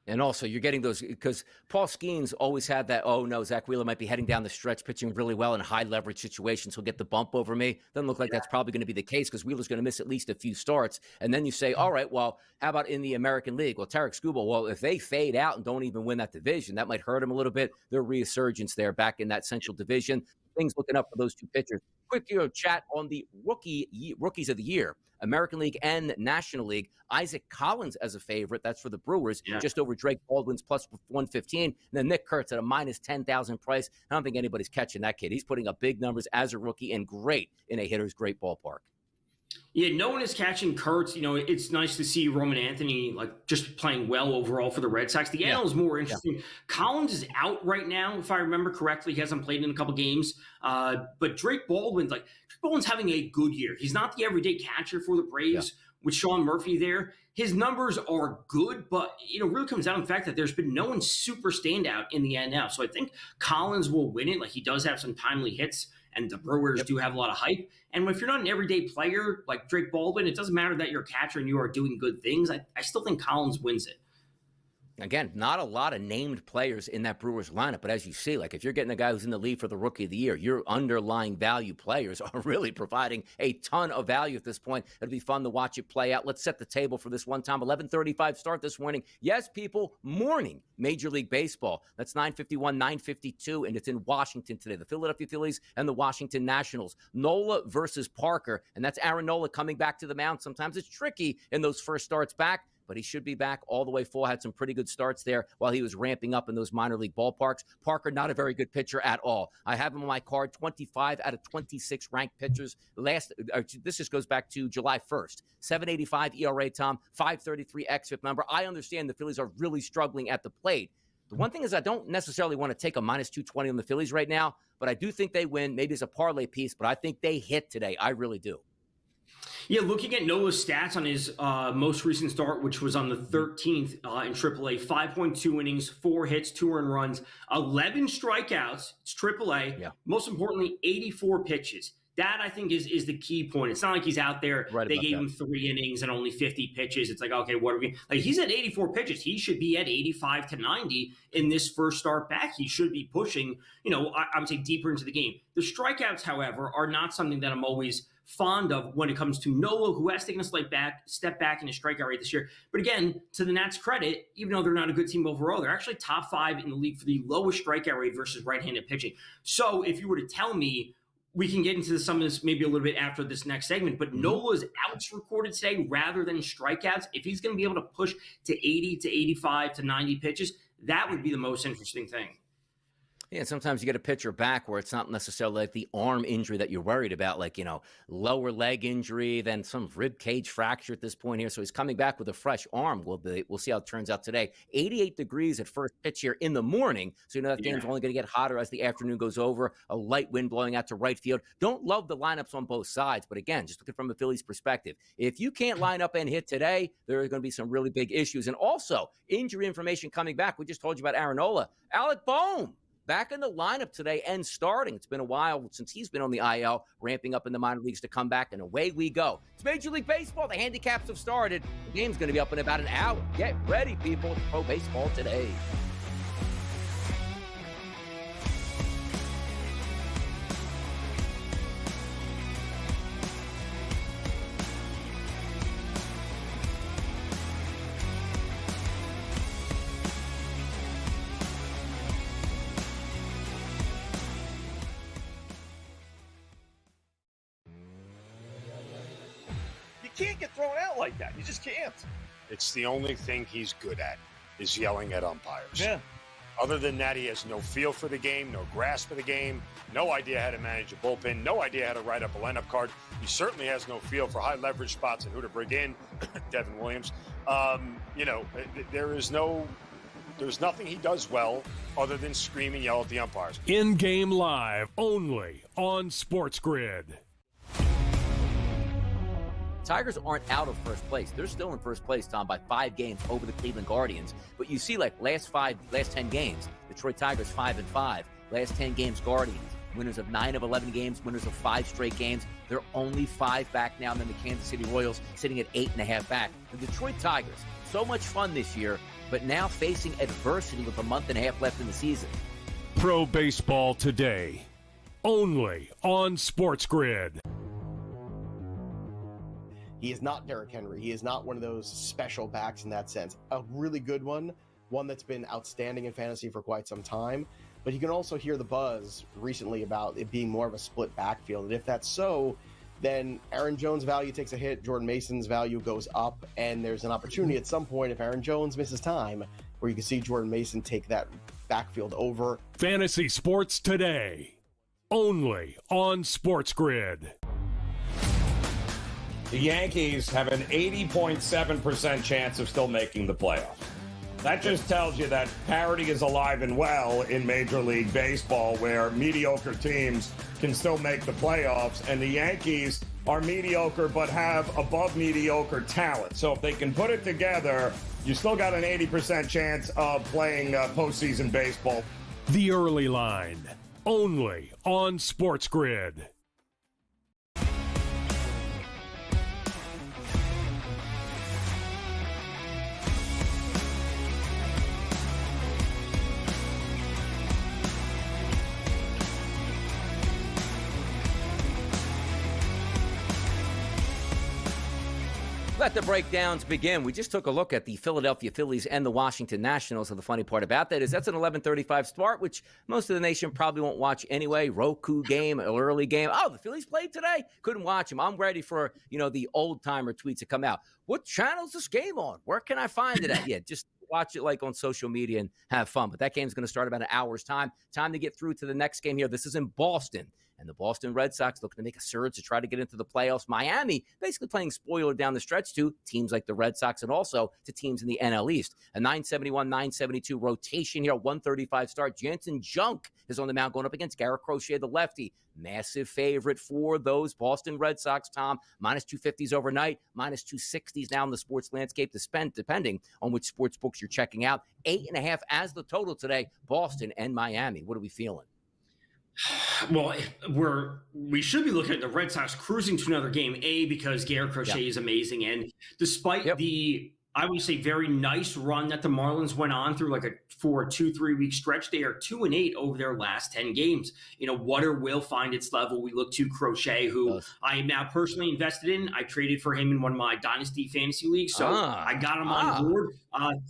Speaker 1: And also, you're getting those because Paul Skeens always had that, oh, no, Zach Wheeler might be heading down the stretch, pitching really well in high-leverage situations. He'll get the bump over me. Doesn't look like that's probably going to be the case because Wheeler's going to miss at least a few starts. And then you say, all right, well, how about in the American League? Well, Tarek Skubal, well, if they fade out and don't even win that division, that might hurt him a little bit. Their resurgence there back in that Central Division. Things looking up for those 2 pitchers. Quick chat on the rookies of the year. American League and National League. Isaac Collins as a favorite. That's for the Brewers, just over Drake Baldwin's plus 115. And then Nick Kurtz at a minus 10,000 price. I don't think anybody's catching that kid. He's putting up big numbers as a rookie and great in a hitter's great ballpark.
Speaker 2: Yeah, no one is catching Kurtz. It's nice to see Roman Anthony just playing well overall for the Red Sox. The NL is more interesting. Yeah. Collins is out right now, if I remember correctly. He hasn't played in a couple games. But Drake Baldwin's having a good year. He's not the everyday catcher for the Braves with Sean Murphy there. His numbers are good, but it really comes down to the fact that there's been no one super standout in the NL. So I think Collins will win it. He does have some timely hits, and the Brewers do have a lot of hype. And if you're not an everyday player like Drake Baldwin, it doesn't matter that you're a catcher and you are doing good things. I still think Collins wins it.
Speaker 1: Again, not a lot of named players in that Brewers lineup, but as you see, if you're getting a guy who's in the lead for the Rookie of the Year, your underlying value players are really providing a ton of value at this point. It'll be fun to watch it play out. Let's set the table for this one time. 11:35 start this morning. Yes, people, morning Major League Baseball. That's 9:51, 9:52, and it's in Washington today. The Philadelphia Phillies and the Washington Nationals. Nola versus Parker, and that's Aaron Nola coming back to the mound. Sometimes it's tricky in those first starts back, but he should be back all the way full. Had some pretty good starts there while he was ramping up in those minor league ballparks. Parker, not a very good pitcher at all. I have him on my card, 25 out of 26 ranked pitchers. This just goes back to July 1st. 7.85 ERA, Tom, 5.33 xFIP number. I understand the Phillies are really struggling at the plate. The one thing is I don't necessarily want to take a minus 220 on the Phillies right now, but I do think they win. Maybe it's a parlay piece, but I think they hit today. I really do.
Speaker 2: Yeah, looking at Nola's stats on his most recent start, which was on the 13th in AAA, 5.2 innings, 4 hits, 2 earned runs, 11 strikeouts. It's AAA. Yeah. Most importantly, 84 pitches. That, I think, is the key point. It's not like he's out there. Right, they gave him 3 innings and only 50 pitches. It's okay, what are we – he's at 84 pitches. He should be at 85 to 90 in this first start back. He should be pushing, I would say deeper into the game. The strikeouts, however, are not something that I'm always – fond of when it comes to Nola, who has taken a step back in his strikeout rate this year. But again, to the Nats' credit, even though they're not a good team overall, they're actually top 5 in the league for the lowest strikeout rate versus right-handed pitching. So if you were to tell me, we can get into some of this maybe a little bit after this next segment, but Nola's outs recorded today rather than strikeouts, if he's going to be able to push to 80 to 85 to 90 pitches, that would be the most interesting thing.
Speaker 1: Yeah, and sometimes you get a pitcher back where it's not necessarily like the arm injury that you're worried about, lower leg injury, then some rib cage fracture at this point here. So he's coming back with a fresh arm. We'll see how it turns out today. 88 degrees at first pitch here in the morning. So that game's only going to get hotter as the afternoon goes over. A light wind blowing out to right field. Don't love the lineups on both sides, but again, just looking from the Phillies' perspective, if you can't line up and hit today, there are going to be some really big issues. And also, injury information coming back. We just told you about Aaron Nola. Alec Boehm back in the lineup today and starting. It's been a while since he's been on the IL, ramping up in the minor leagues to come back, and away we go. It's Major League Baseball. The handicaps have started. The game's going to be up in about an hour. Get ready, people. It's Pro Baseball Today.
Speaker 3: Can't get thrown out like that. You just can't.
Speaker 4: It's the only thing he's good at is yelling at umpires.
Speaker 3: Yeah.
Speaker 4: Other than that, he has no feel for the game, no grasp of the game, no idea how to manage a bullpen, no idea how to write up a lineup card. He certainly has no feel for high leverage spots and who to bring in. Devin Williams. There's nothing he does well other than scream and yell at the umpires.
Speaker 5: In-game live only on SportsGrid.
Speaker 1: Tigers aren't out of first place. They're still in first place, Tom, by 5 games over the Cleveland Guardians. But you see, like, last 10 games, Detroit Tigers 5-5. Last 10 games, Guardians. Winners of 9 of 11 games, winners of 5 straight games. They're only 5 back now than the Kansas City Royals, sitting at 8.5 back. The Detroit Tigers, so much fun this year, but now facing adversity with a month and a half left in the season.
Speaker 5: Pro Baseball Today, only on SportsGrid.
Speaker 6: He is not Derrick Henry. He is not one of those special backs in that sense. A really good one that's been outstanding in fantasy for quite some time. But you can also hear the buzz recently about it being more of a split backfield. And if that's so, then Aaron Jones' value takes a hit, Jordan Mason's value goes up, and there's an opportunity at some point if Aaron Jones misses time where you can see Jordan Mason take that backfield over.
Speaker 5: Fantasy Sports Today, only on SportsGrid.
Speaker 7: The Yankees have an 80.7% chance of still making the playoffs. That just tells you that parity is alive and well in Major League Baseball, where mediocre teams can still make the playoffs, and the Yankees are mediocre but have above mediocre talent. So if they can put it together, you still got an 80% chance of playing postseason baseball.
Speaker 5: The Early Line, only on SportsGrid.
Speaker 1: Let the breakdowns begin. We just took a look at the Philadelphia Phillies and the Washington Nationals. And the funny part about that is that's an 11:35 start, which most of the nation probably won't watch anyway. Roku game, an early game. Oh, the Phillies played today? Couldn't watch them. I'm ready for, the old-timer tweets to come out. What channel's this game on? Where can I find it at? Yeah, just watch it like on social media and have fun. But that game's going to start about an hour's time. Time to get through to the next game here. This is in Boston. And the Boston Red Sox looking to make a surge to try to get into the playoffs. Miami basically playing spoiler down the stretch to teams like the Red Sox and also to teams in the NL East. A 971, 972 rotation here, 135 start. Jansen Junk is on the mound going up against Garrett Crochet, the lefty. Massive favorite for those Boston Red Sox, Tom. Minus 250s overnight, minus 260s now in the sports landscape to spend, depending on which sports books you're checking out. 8.5 as the total today, Boston and Miami. What are we feeling?
Speaker 2: Well, we should be looking at the Red Sox cruising to another game, because Garrett Crochet is amazing. And despite the, I would say, very nice run that the Marlins went on through for a 2-3 week stretch, they are 2-8 over their last 10 games. Water will find its level. We look to Crochet, who I am now personally invested in. I traded for him in one of my Dynasty fantasy leagues. So I got him on board.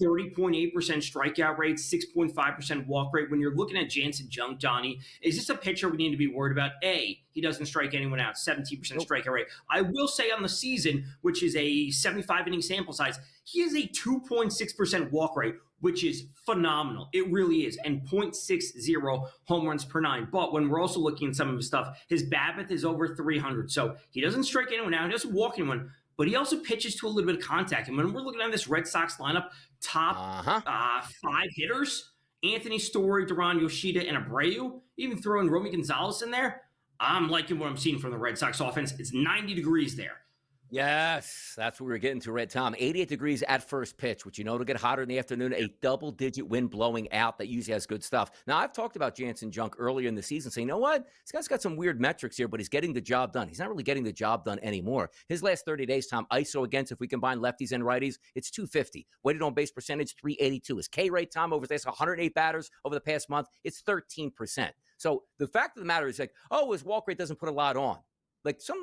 Speaker 2: 30.8% strikeout rate, 6.5% walk rate. When you're looking at Jansen Junk, Donnie, is this a pitcher we need to be worried about? A, he doesn't strike anyone out, 17% strikeout rate. I will say on the season, which is a 75-inning sample size, he has a 2.6% walk rate, which is phenomenal. It really is. And 0.60 home runs per 9. But when we're also looking at some of his stuff, his BABIP is over 300. So he doesn't strike anyone out. He doesn't walk anyone. But he also pitches to a little bit of contact. And when we're looking at this Red Sox lineup, top 5 hitters, Anthony Story, Duran Yoshida, and Abreu, even throwing Romy Gonzalez in there, I'm liking what I'm seeing from the Red Sox offense. It's 90 degrees there.
Speaker 1: Yes, that's what we're getting to, Red Tom. 88 degrees at first pitch, which it'll get hotter in the afternoon. A double-digit wind blowing out that usually has good stuff. Now, I've talked about Jansen Junk earlier in the season, saying, you know what? This guy's got some weird metrics here, but he's getting the job done. He's not really getting the job done anymore. His last 30 days, Tom, ISO against, if we combine lefties and righties, it's 250. Weighted on base percentage, 382. His K rate, Tom, over his last 108 batters over the past month, it's 13%. So the fact of the matter is his walk rate doesn't put a lot on.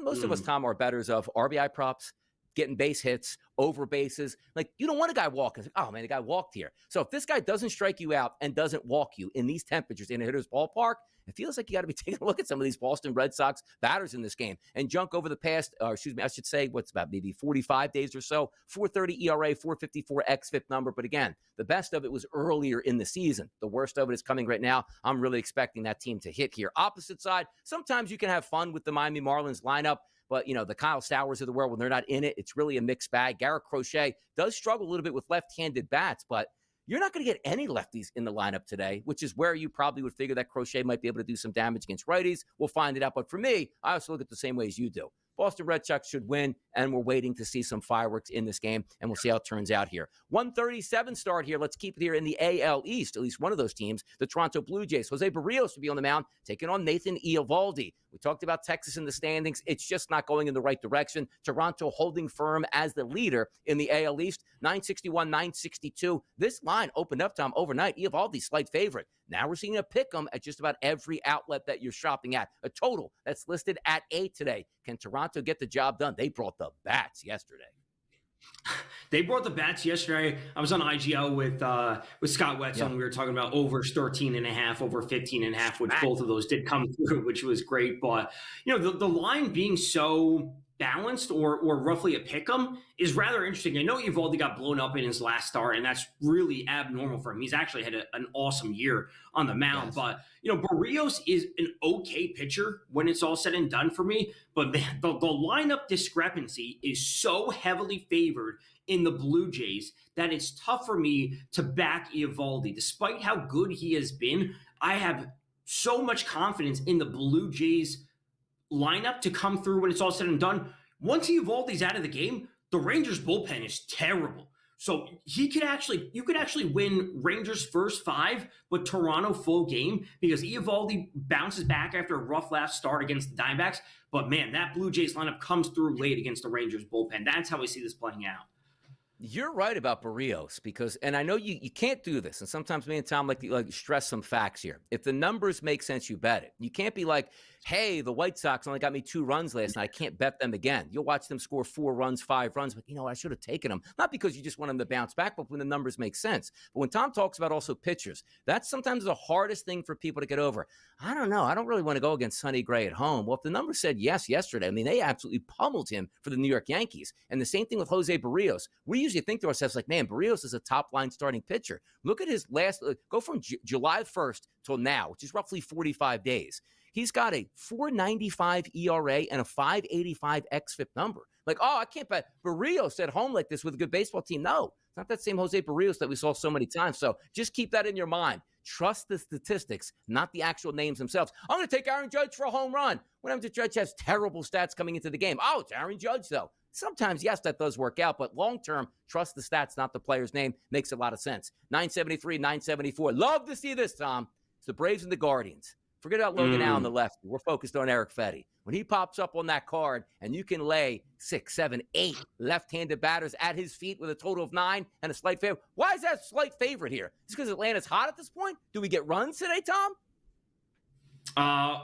Speaker 1: Most of us, Tom, are bettors of RBI props, getting base hits, over bases. You don't want a guy walking. Oh, man, the guy walked here. So if this guy doesn't strike you out and doesn't walk you in these temperatures in a hitter's ballpark, it feels like you got to be taking a look at some of these Boston Red Sox batters in this game. And Junk over the past, I should say, what's about maybe 45 days or so, 4.30 ERA, 4.54 xFIP number. But again, the best of it was earlier in the season. The worst of it is coming right now. I'm really expecting that team to hit here. Opposite side, sometimes you can have fun with the Miami Marlins lineup. But, the Kyle Stowers of the world, when they're not in it, it's really a mixed bag. Garrett Crochet does struggle a little bit with left-handed bats, but you're not going to get any lefties in the lineup today, which is where you probably would figure that Crochet might be able to do some damage against righties. We'll find it out. But for me, I also look at the same way as you do. Boston Red Sox should win, and we're waiting to see some fireworks in this game, and we'll see how it turns out here. 1:37 start here. Let's keep it here in the AL East, at least one of those teams, the Toronto Blue Jays. Jose Barrios will be on the mound, taking on Nathan Eovaldi. We talked about Texas in the standings. It's just not going in the right direction. Toronto holding firm as the leader in the AL East, 961, 962. This line opened up, Tom, overnight. Eovaldi, slight favorite. Now we're seeing a pick 'em at just about every outlet that you're shopping at. A total that's listed at 8 today. Can Toronto get the job done? They brought the bats yesterday.
Speaker 2: They brought the bats yesterday. I was on IGL with Scott Wetzel, and we were talking about over 13.5, over 15.5, which both of those did come through, which was great. But, the line being so balanced or roughly a pick'em is rather interesting. I know Eovaldi got blown up in his last start, and that's really abnormal for him. He's actually had an awesome year on the mound. Yes. But, Barrios is an okay pitcher when it's all said and done for me. But man, the lineup discrepancy is so heavily favored in the Blue Jays that it's tough for me to back Eovaldi. Despite how good he has been, I have so much confidence in the Blue Jays lineup to come through when it's all said and done. Once Eovaldi's out of the game, the Rangers bullpen is terrible. So you could actually win Rangers first 5, but Toronto full game because Eovaldi bounces back after a rough last start against the Diamondbacks. But man, that Blue Jays lineup comes through late against the Rangers bullpen. That's how I see this playing out.
Speaker 1: You're right about Barrios because, and I know you can't do this, and sometimes me and Tom like to stress some facts here. If the numbers make sense, you bet it. You can't be like, hey, the White Sox only got me 2 runs last night. I can't bet them again. You'll watch them score 4 runs, 5 runs, but I should have taken them. Not because you just want them to bounce back, but when the numbers make sense. But when Tom talks about also pitchers, that's sometimes the hardest thing for people to get over. I don't know. I don't really want to go against Sonny Gray at home. Well, if the numbers said yes yesterday, they absolutely pummeled him for the New York Yankees. And the same thing with Jose Barrios. We usually think to ourselves like, man, Barrios is a top-line starting pitcher. Look at his last, go from July 1st till now, which is roughly 45 days. He's got a 4.95 ERA and a 5.85 xFIP number. I can't bet Barrios at home like this with a good baseball team. No, it's not that same Jose Barrios that we saw so many times. So just keep that in your mind. Trust the statistics, not the actual names themselves. I'm going to take Aaron Judge for a home run. When Judge has terrible stats coming into the game. Oh, it's Aaron Judge, though. Sometimes, yes, that does work out, but long-term, trust the stats, not the player's name. Makes a lot of sense. 973, 974. Love to see this, Tom. It's the Braves and the Guardians. Forget about Logan Allen, the lefty. We're focused on Eric Fetty. When he pops up on that card and you can lay 6, 7, 8 left-handed batters at his feet with a total of 9 and a slight favorite. Why is that a slight favorite here? Just because Atlanta's hot at this point? Do we get runs today, Tom?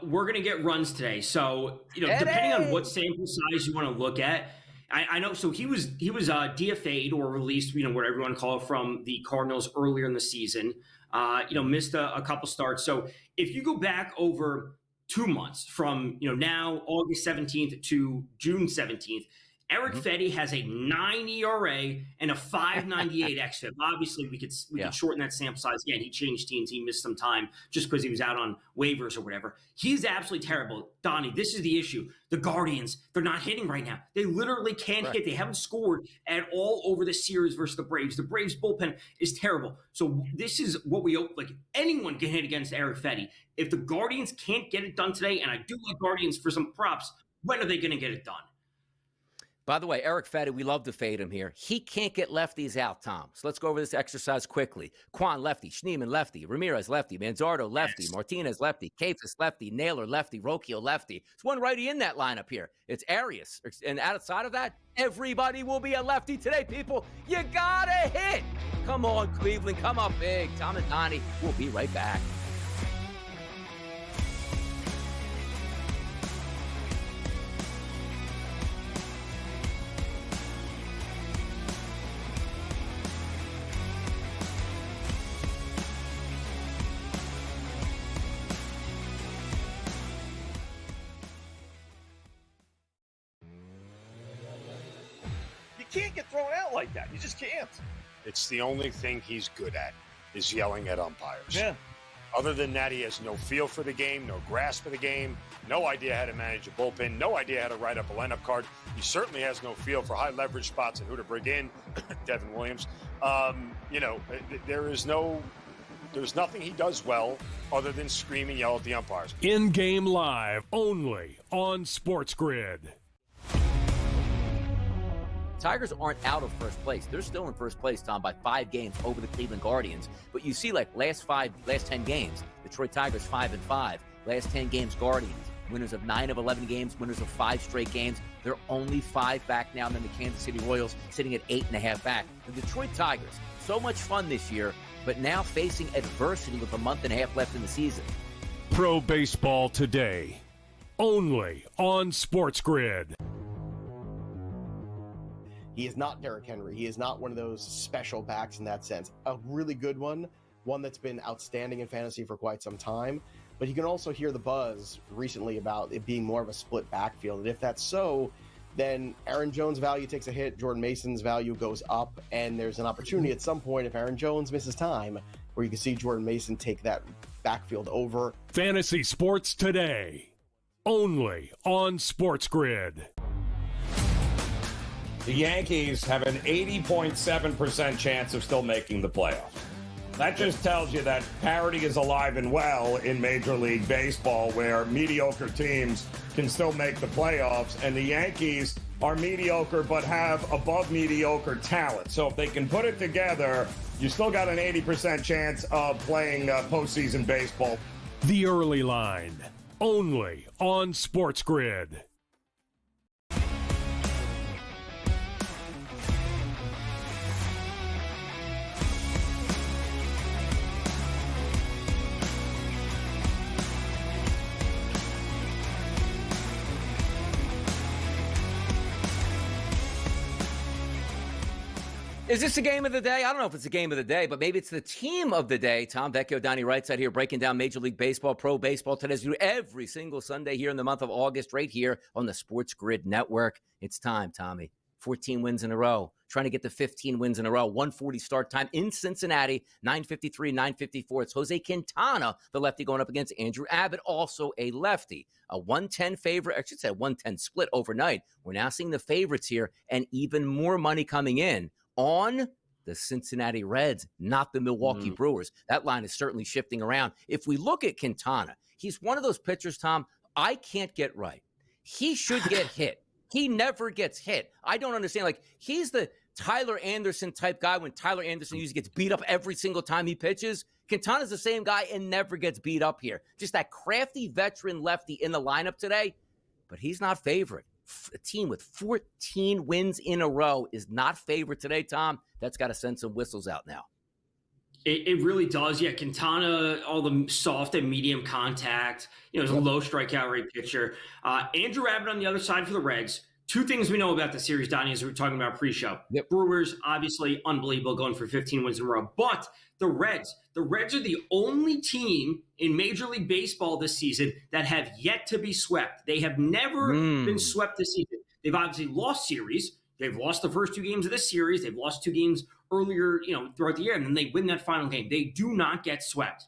Speaker 2: We're going to get runs today. So, depending on what sample size you want to look at, I know. So he was DFA'd or released, whatever you want to call it, from the Cardinals earlier in the season. Missed a couple starts. So if you go back over 2 months from, now August 17th to June 17th, Eric Fetty has a 9 ERA and a 5.98 xFIP. Obviously, we could shorten that sample size. Again, he changed teams. He missed some time just because he was out on waivers or whatever. He's absolutely terrible. Donnie, this is the issue. The Guardians, they're not hitting right now. They literally can't hit. They haven't scored at all over the series versus the Braves. The Braves bullpen is terrible. So this is what we hope. Anyone can hit against Eric Fetty. If the Guardians can't get it done today, and I do like Guardians for some props, when are they going to get it done?
Speaker 1: By the way, Eric Fetty, we love to fade him here. He can't get lefties out, Tom. So let's go over this exercise quickly. Quan, lefty. Schneemann, lefty. Ramirez, lefty. Manzardo, lefty. Yes. Martinez, lefty. Kafis, lefty. Naylor, lefty. Rocchio, lefty. It's one righty in that lineup here. It's Arias. And outside of that, everybody will be a lefty today, people. You gotta hit. Come on, Cleveland. Come up big. Tom and Donnie will be right back.
Speaker 3: can't get thrown out like that. You just can't.
Speaker 4: It's the only thing he's good at is yelling at umpires.
Speaker 3: Yeah.
Speaker 4: Other than that, he has no feel for the game, no grasp of the game, no idea how to manage a bullpen, no idea how to write up a lineup card. He certainly has no feel for high leverage spots and who to bring in. Devin Williams. There's nothing he does well other than scream and yell at the umpires.
Speaker 5: In-game live only on SportsGrid.
Speaker 1: Tigers aren't out of first place. They're still in first place, Tom, by 5 games over the Cleveland Guardians. But you see, like, last 10 games, Detroit Tigers 5-5. Last 10 games, Guardians. Winners of 9 of 11 games, winners of 5 straight games. They're only 5 back now, and then the Kansas City Royals sitting at 8.5 back. The Detroit Tigers, so much fun this year, but now facing adversity with a month and a half left in the season.
Speaker 5: Pro Baseball Today, only on SportsGrid.
Speaker 6: He is not Derrick Henry. He is not one of those special backs in that sense. A really good one that's been outstanding in fantasy for quite some time. But you can also hear the buzz recently about it being more of a split backfield. And if that's so, then Aaron Jones' value takes a hit, Jordan Mason's value goes up, and there's an opportunity at some point if Aaron Jones misses time where you can see Jordan Mason take that backfield over.
Speaker 5: Fantasy Sports Today, only on SportsGrid.
Speaker 7: The Yankees have an 80.7% chance of still making the playoffs. That just tells you that parity is alive and well in Major League Baseball, where mediocre teams can still make the playoffs, and the Yankees are mediocre but have above mediocre talent. So if they can put it together, you still got an 80% chance of playing postseason baseball.
Speaker 5: The Early Line, only on SportsGrid.
Speaker 1: Is this a game of the day? I don't know if it's a game of the day, but maybe it's the team of the day. Tom Vecchio, Donnie, Rightside here, breaking down Major League Baseball, Pro Baseball Today, as we do every single Sunday here in the month of August, right here on the SportsGrid Network. It's time, Tommy. 14 wins in a row, trying to get to 15 wins in a row. 1:40 start time in Cincinnati, 9:53, 9:54. It's Jose Quintana, the lefty, going up against Andrew Abbott, also a lefty. A 110 favorite, I should say a 110 split overnight. We're now seeing the favorites here and even more money coming in on the Cincinnati Reds, not the Milwaukee Brewers. That line is certainly shifting around. If we look at Quintana, he's one of those pitchers, Tom, I can't get right. He should get hit. He never gets hit. I don't understand. Like, he's the Tyler Anderson type guy when Tyler Anderson usually gets beat up every single time he pitches. Quintana's the same guy and never gets beat up here. Just that crafty veteran lefty in the lineup today, but he's not favored. A team with 14 wins in a row is not favored today, Tom. That's got to send some whistles out now.
Speaker 2: It really does. Yeah, Quintana, all the soft and medium contact. He's a low strikeout rate pitcher. Andrew Abbott on the other side for the Reds. 2 things we know about the series, Donnie, as we were talking about pre-show.
Speaker 1: Yep.
Speaker 2: Brewers, obviously unbelievable, going for 15 wins in a row. But the Reds are the only team in Major League Baseball this season that have yet to be swept. They have never been swept this season. They've obviously lost series. They've lost the first 2 games of this series. They've lost 2 games earlier, throughout the year, and then they win that final game. They do not get swept.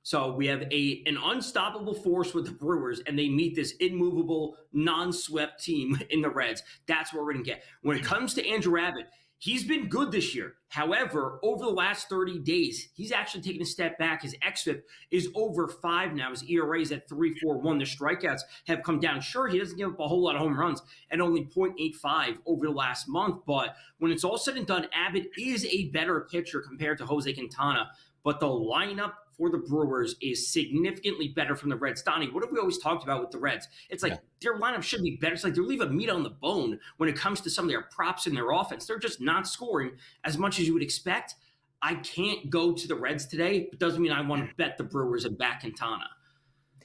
Speaker 2: So we have an unstoppable force with the Brewers, and they meet this immovable, non-swept team in the Reds. That's what we're going to get. When it comes to Andrew Abbott, he's been good this year. However, over the last 30 days, he's actually taken a step back. His xFIP is over 5 now. His ERA is at 3.41. The strikeouts have come down. Sure, he doesn't give up a whole lot of home runs at only 0.85 over the last month. But when it's all said and done, Abbott is a better pitcher compared to Jose Quintana. But the lineup for the Brewers is significantly better from the Reds. Donnie, what have we always talked about with the Reds? It's like their lineup should be better. It's like they're leaving meat on the bone when it comes to some of their props in their offense. They're just not scoring as much as you would expect. I can't go to the Reds today, but doesn't mean I want to bet the Brewers and back Quintana.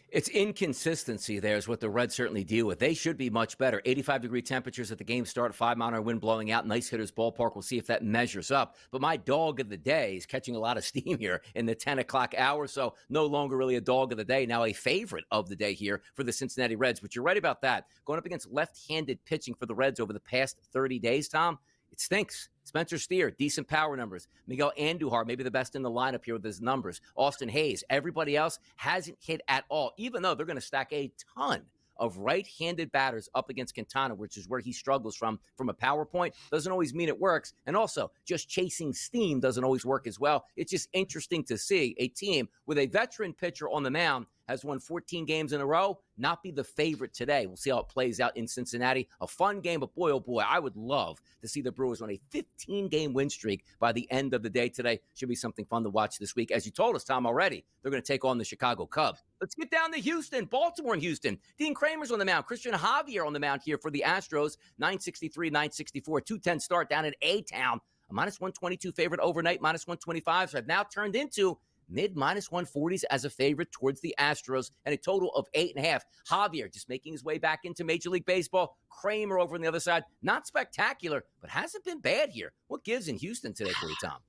Speaker 1: It's inconsistency there is what the Reds certainly deal with. They should be much better. 85-degree temperatures at the game start, 5-mile-an-hour wind blowing out, nice hitters ballpark. We'll see if that measures up. But my dog of the day is catching a lot of steam here in the 10 o'clock hour, so no longer really a dog of the day, now a favorite of the day here for the Cincinnati Reds. But you're right about that. Going up against left-handed pitching for the Reds over the past 30 days, Tom, It stinks. Spencer Steer, decent power numbers. Miguel Andujar, maybe the best in the lineup here with his numbers. Austin Hayes. Everybody else hasn't hit at all, even though they're going to stack a ton of right-handed batters up against Quintana, which is where he struggles from a power point. Doesn't always mean it works. And also, just chasing steam doesn't always work as well. It's just interesting to see a team with a veteran pitcher on the mound has won 14 games in a row, not be the favorite today. We'll see how it plays out in Cincinnati. A fun game, but boy, oh boy, I would love to see the Brewers on a 15-game win streak by the end of the day today. Should be something fun to watch this week. As you told us, Tom, already, they're going to take on the Chicago Cubs. Let's get down to Houston, Baltimore and Houston. Dean Kramer's on the mound. Christian Javier on the mound here for the Astros. 963, 964, 210 start down in A-Town. A minus 122 favorite overnight, minus 125. So I've now turned into mid-minus 140s as a favorite towards the Astros, and a total of 8.5. Javier just making his way back into Major League Baseball. Kramer over on the other side. Not spectacular, but hasn't been bad here. What gives in Houston today for you, Tom?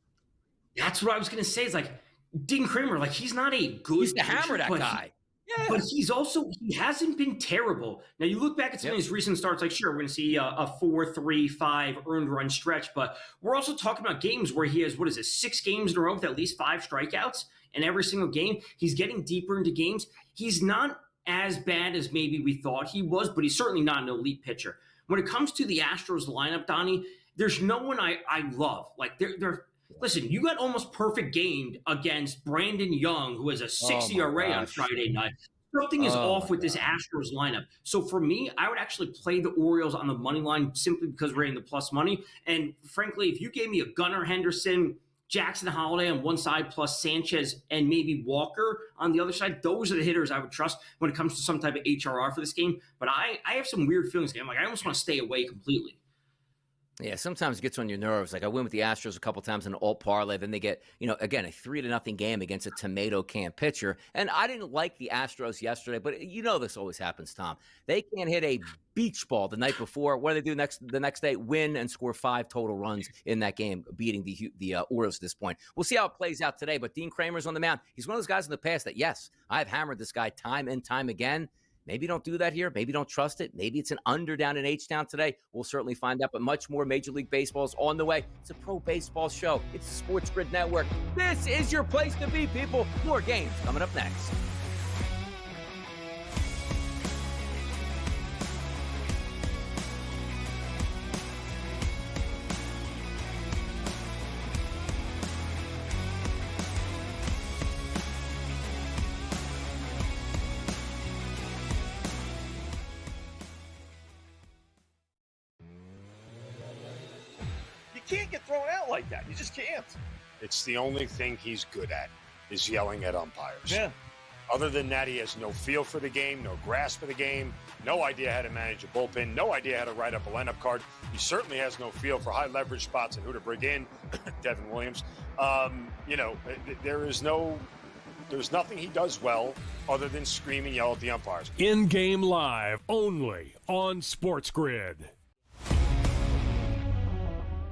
Speaker 2: That's what I was going to say. It's like Dean Kramer, like he's not a good
Speaker 1: He's to hammer that guy. Yeah.
Speaker 2: But he hasn't been terrible. Now, you look back at some of his recent starts, like, sure, we're going to see a 4-3-5 earned run stretch, but we're also talking about games where he has, 6 games in a row with at least 5 strikeouts in every single game. He's getting deeper into games. He's not as bad as maybe we thought he was, but he's certainly not an elite pitcher. When it comes to the Astros lineup, Donnie, there's no one I love. Like, listen, you got almost perfect game against Brandon Young, who has a 6 ERA on Friday night. Something is off with this Astros lineup. So for me, I would actually play the Orioles on the money line simply because we're in the plus money. And frankly, if you gave me a Gunnar Henderson, Jackson Holiday on one side, plus Sanchez and maybe Walker on the other side, those are the hitters I would trust when it comes to some type of HRR for this game. But I have some weird feelings. I'm like, I almost want to stay away completely.
Speaker 1: Yeah, sometimes it gets on your nerves. Like I went with the Astros a couple times in an alt parlay. Then they get, again, a 3-0 game against a tomato can pitcher. And I didn't like the Astros yesterday, but this always happens, Tom. They can't hit a beach ball the night before. What do they do the next day? Win and score 5 total runs in that game, beating the Orioles at this point. We'll see how it plays out today. But Dean Kramer's on the mound. He's one of those guys in the past that, yes, I've hammered this guy time and time again. Maybe don't do that here. Maybe don't trust it. Maybe it's an under down in H-Town today. We'll certainly find out, but much more Major League Baseball is on the way. It's a pro baseball show. It's the SportsGrid Network. This is your place to be, people. More games coming up next.
Speaker 3: You can't get thrown out like that. You just can't.
Speaker 4: It's the only thing he's good at is yelling at umpires.
Speaker 3: Yeah.
Speaker 4: Other than that, he has no feel for the game, no grasp for the game, no idea how to manage a bullpen, no idea how to write up a lineup card. He certainly has no feel for high leverage spots and who to bring in. Devin Williams. There's nothing he does well other than scream and yell at the umpires.
Speaker 5: In-game live only on SportsGrid.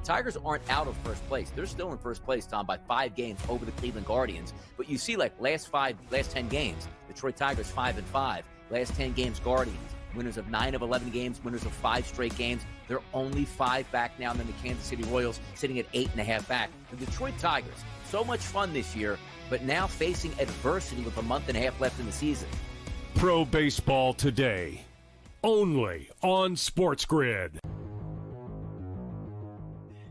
Speaker 1: Tigers aren't out of first place. They're still in first place, Tom, by 5 games over the Cleveland Guardians. But you see, last 10 games, Detroit Tigers 5-5. Last 10 games, Guardians. Winners of 9 of 11 games, winners of 5 straight games. They're only 5 back now than the Kansas City Royals, sitting at 8.5 back. The Detroit Tigers, so much fun this year, but now facing adversity with a month and a half left in the season.
Speaker 5: Pro Baseball Today, only on SportsGrid.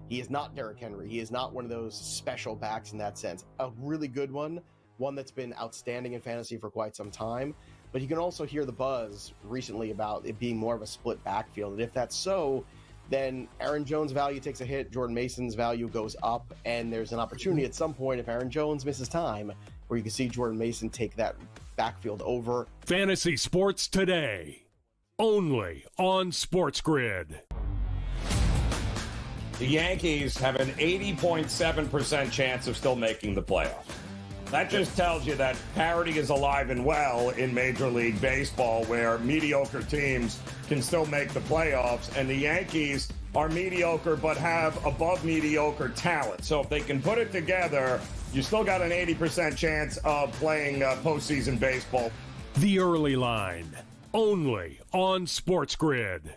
Speaker 6: He is not Derrick Henry. He is not one of those special backs in that sense. A really good one that's been outstanding in fantasy for quite some time. But you can also hear the buzz recently about it being more of a split backfield. And if that's so, then Aaron Jones' value takes a hit, Jordan Mason's value goes up, and there's an opportunity at some point if Aaron Jones misses time where you can see Jordan Mason take that backfield over.
Speaker 5: Fantasy Sports Today, only on SportsGrid.
Speaker 7: The Yankees have an 80.7% chance of still making the playoffs. That just tells you that parity is alive and well in Major League Baseball, where mediocre teams can still make the playoffs, and the Yankees are mediocre but have above mediocre talent. So if they can put it together, you still got an 80% chance of playing postseason baseball.
Speaker 5: The Early Line, only on SportsGrid.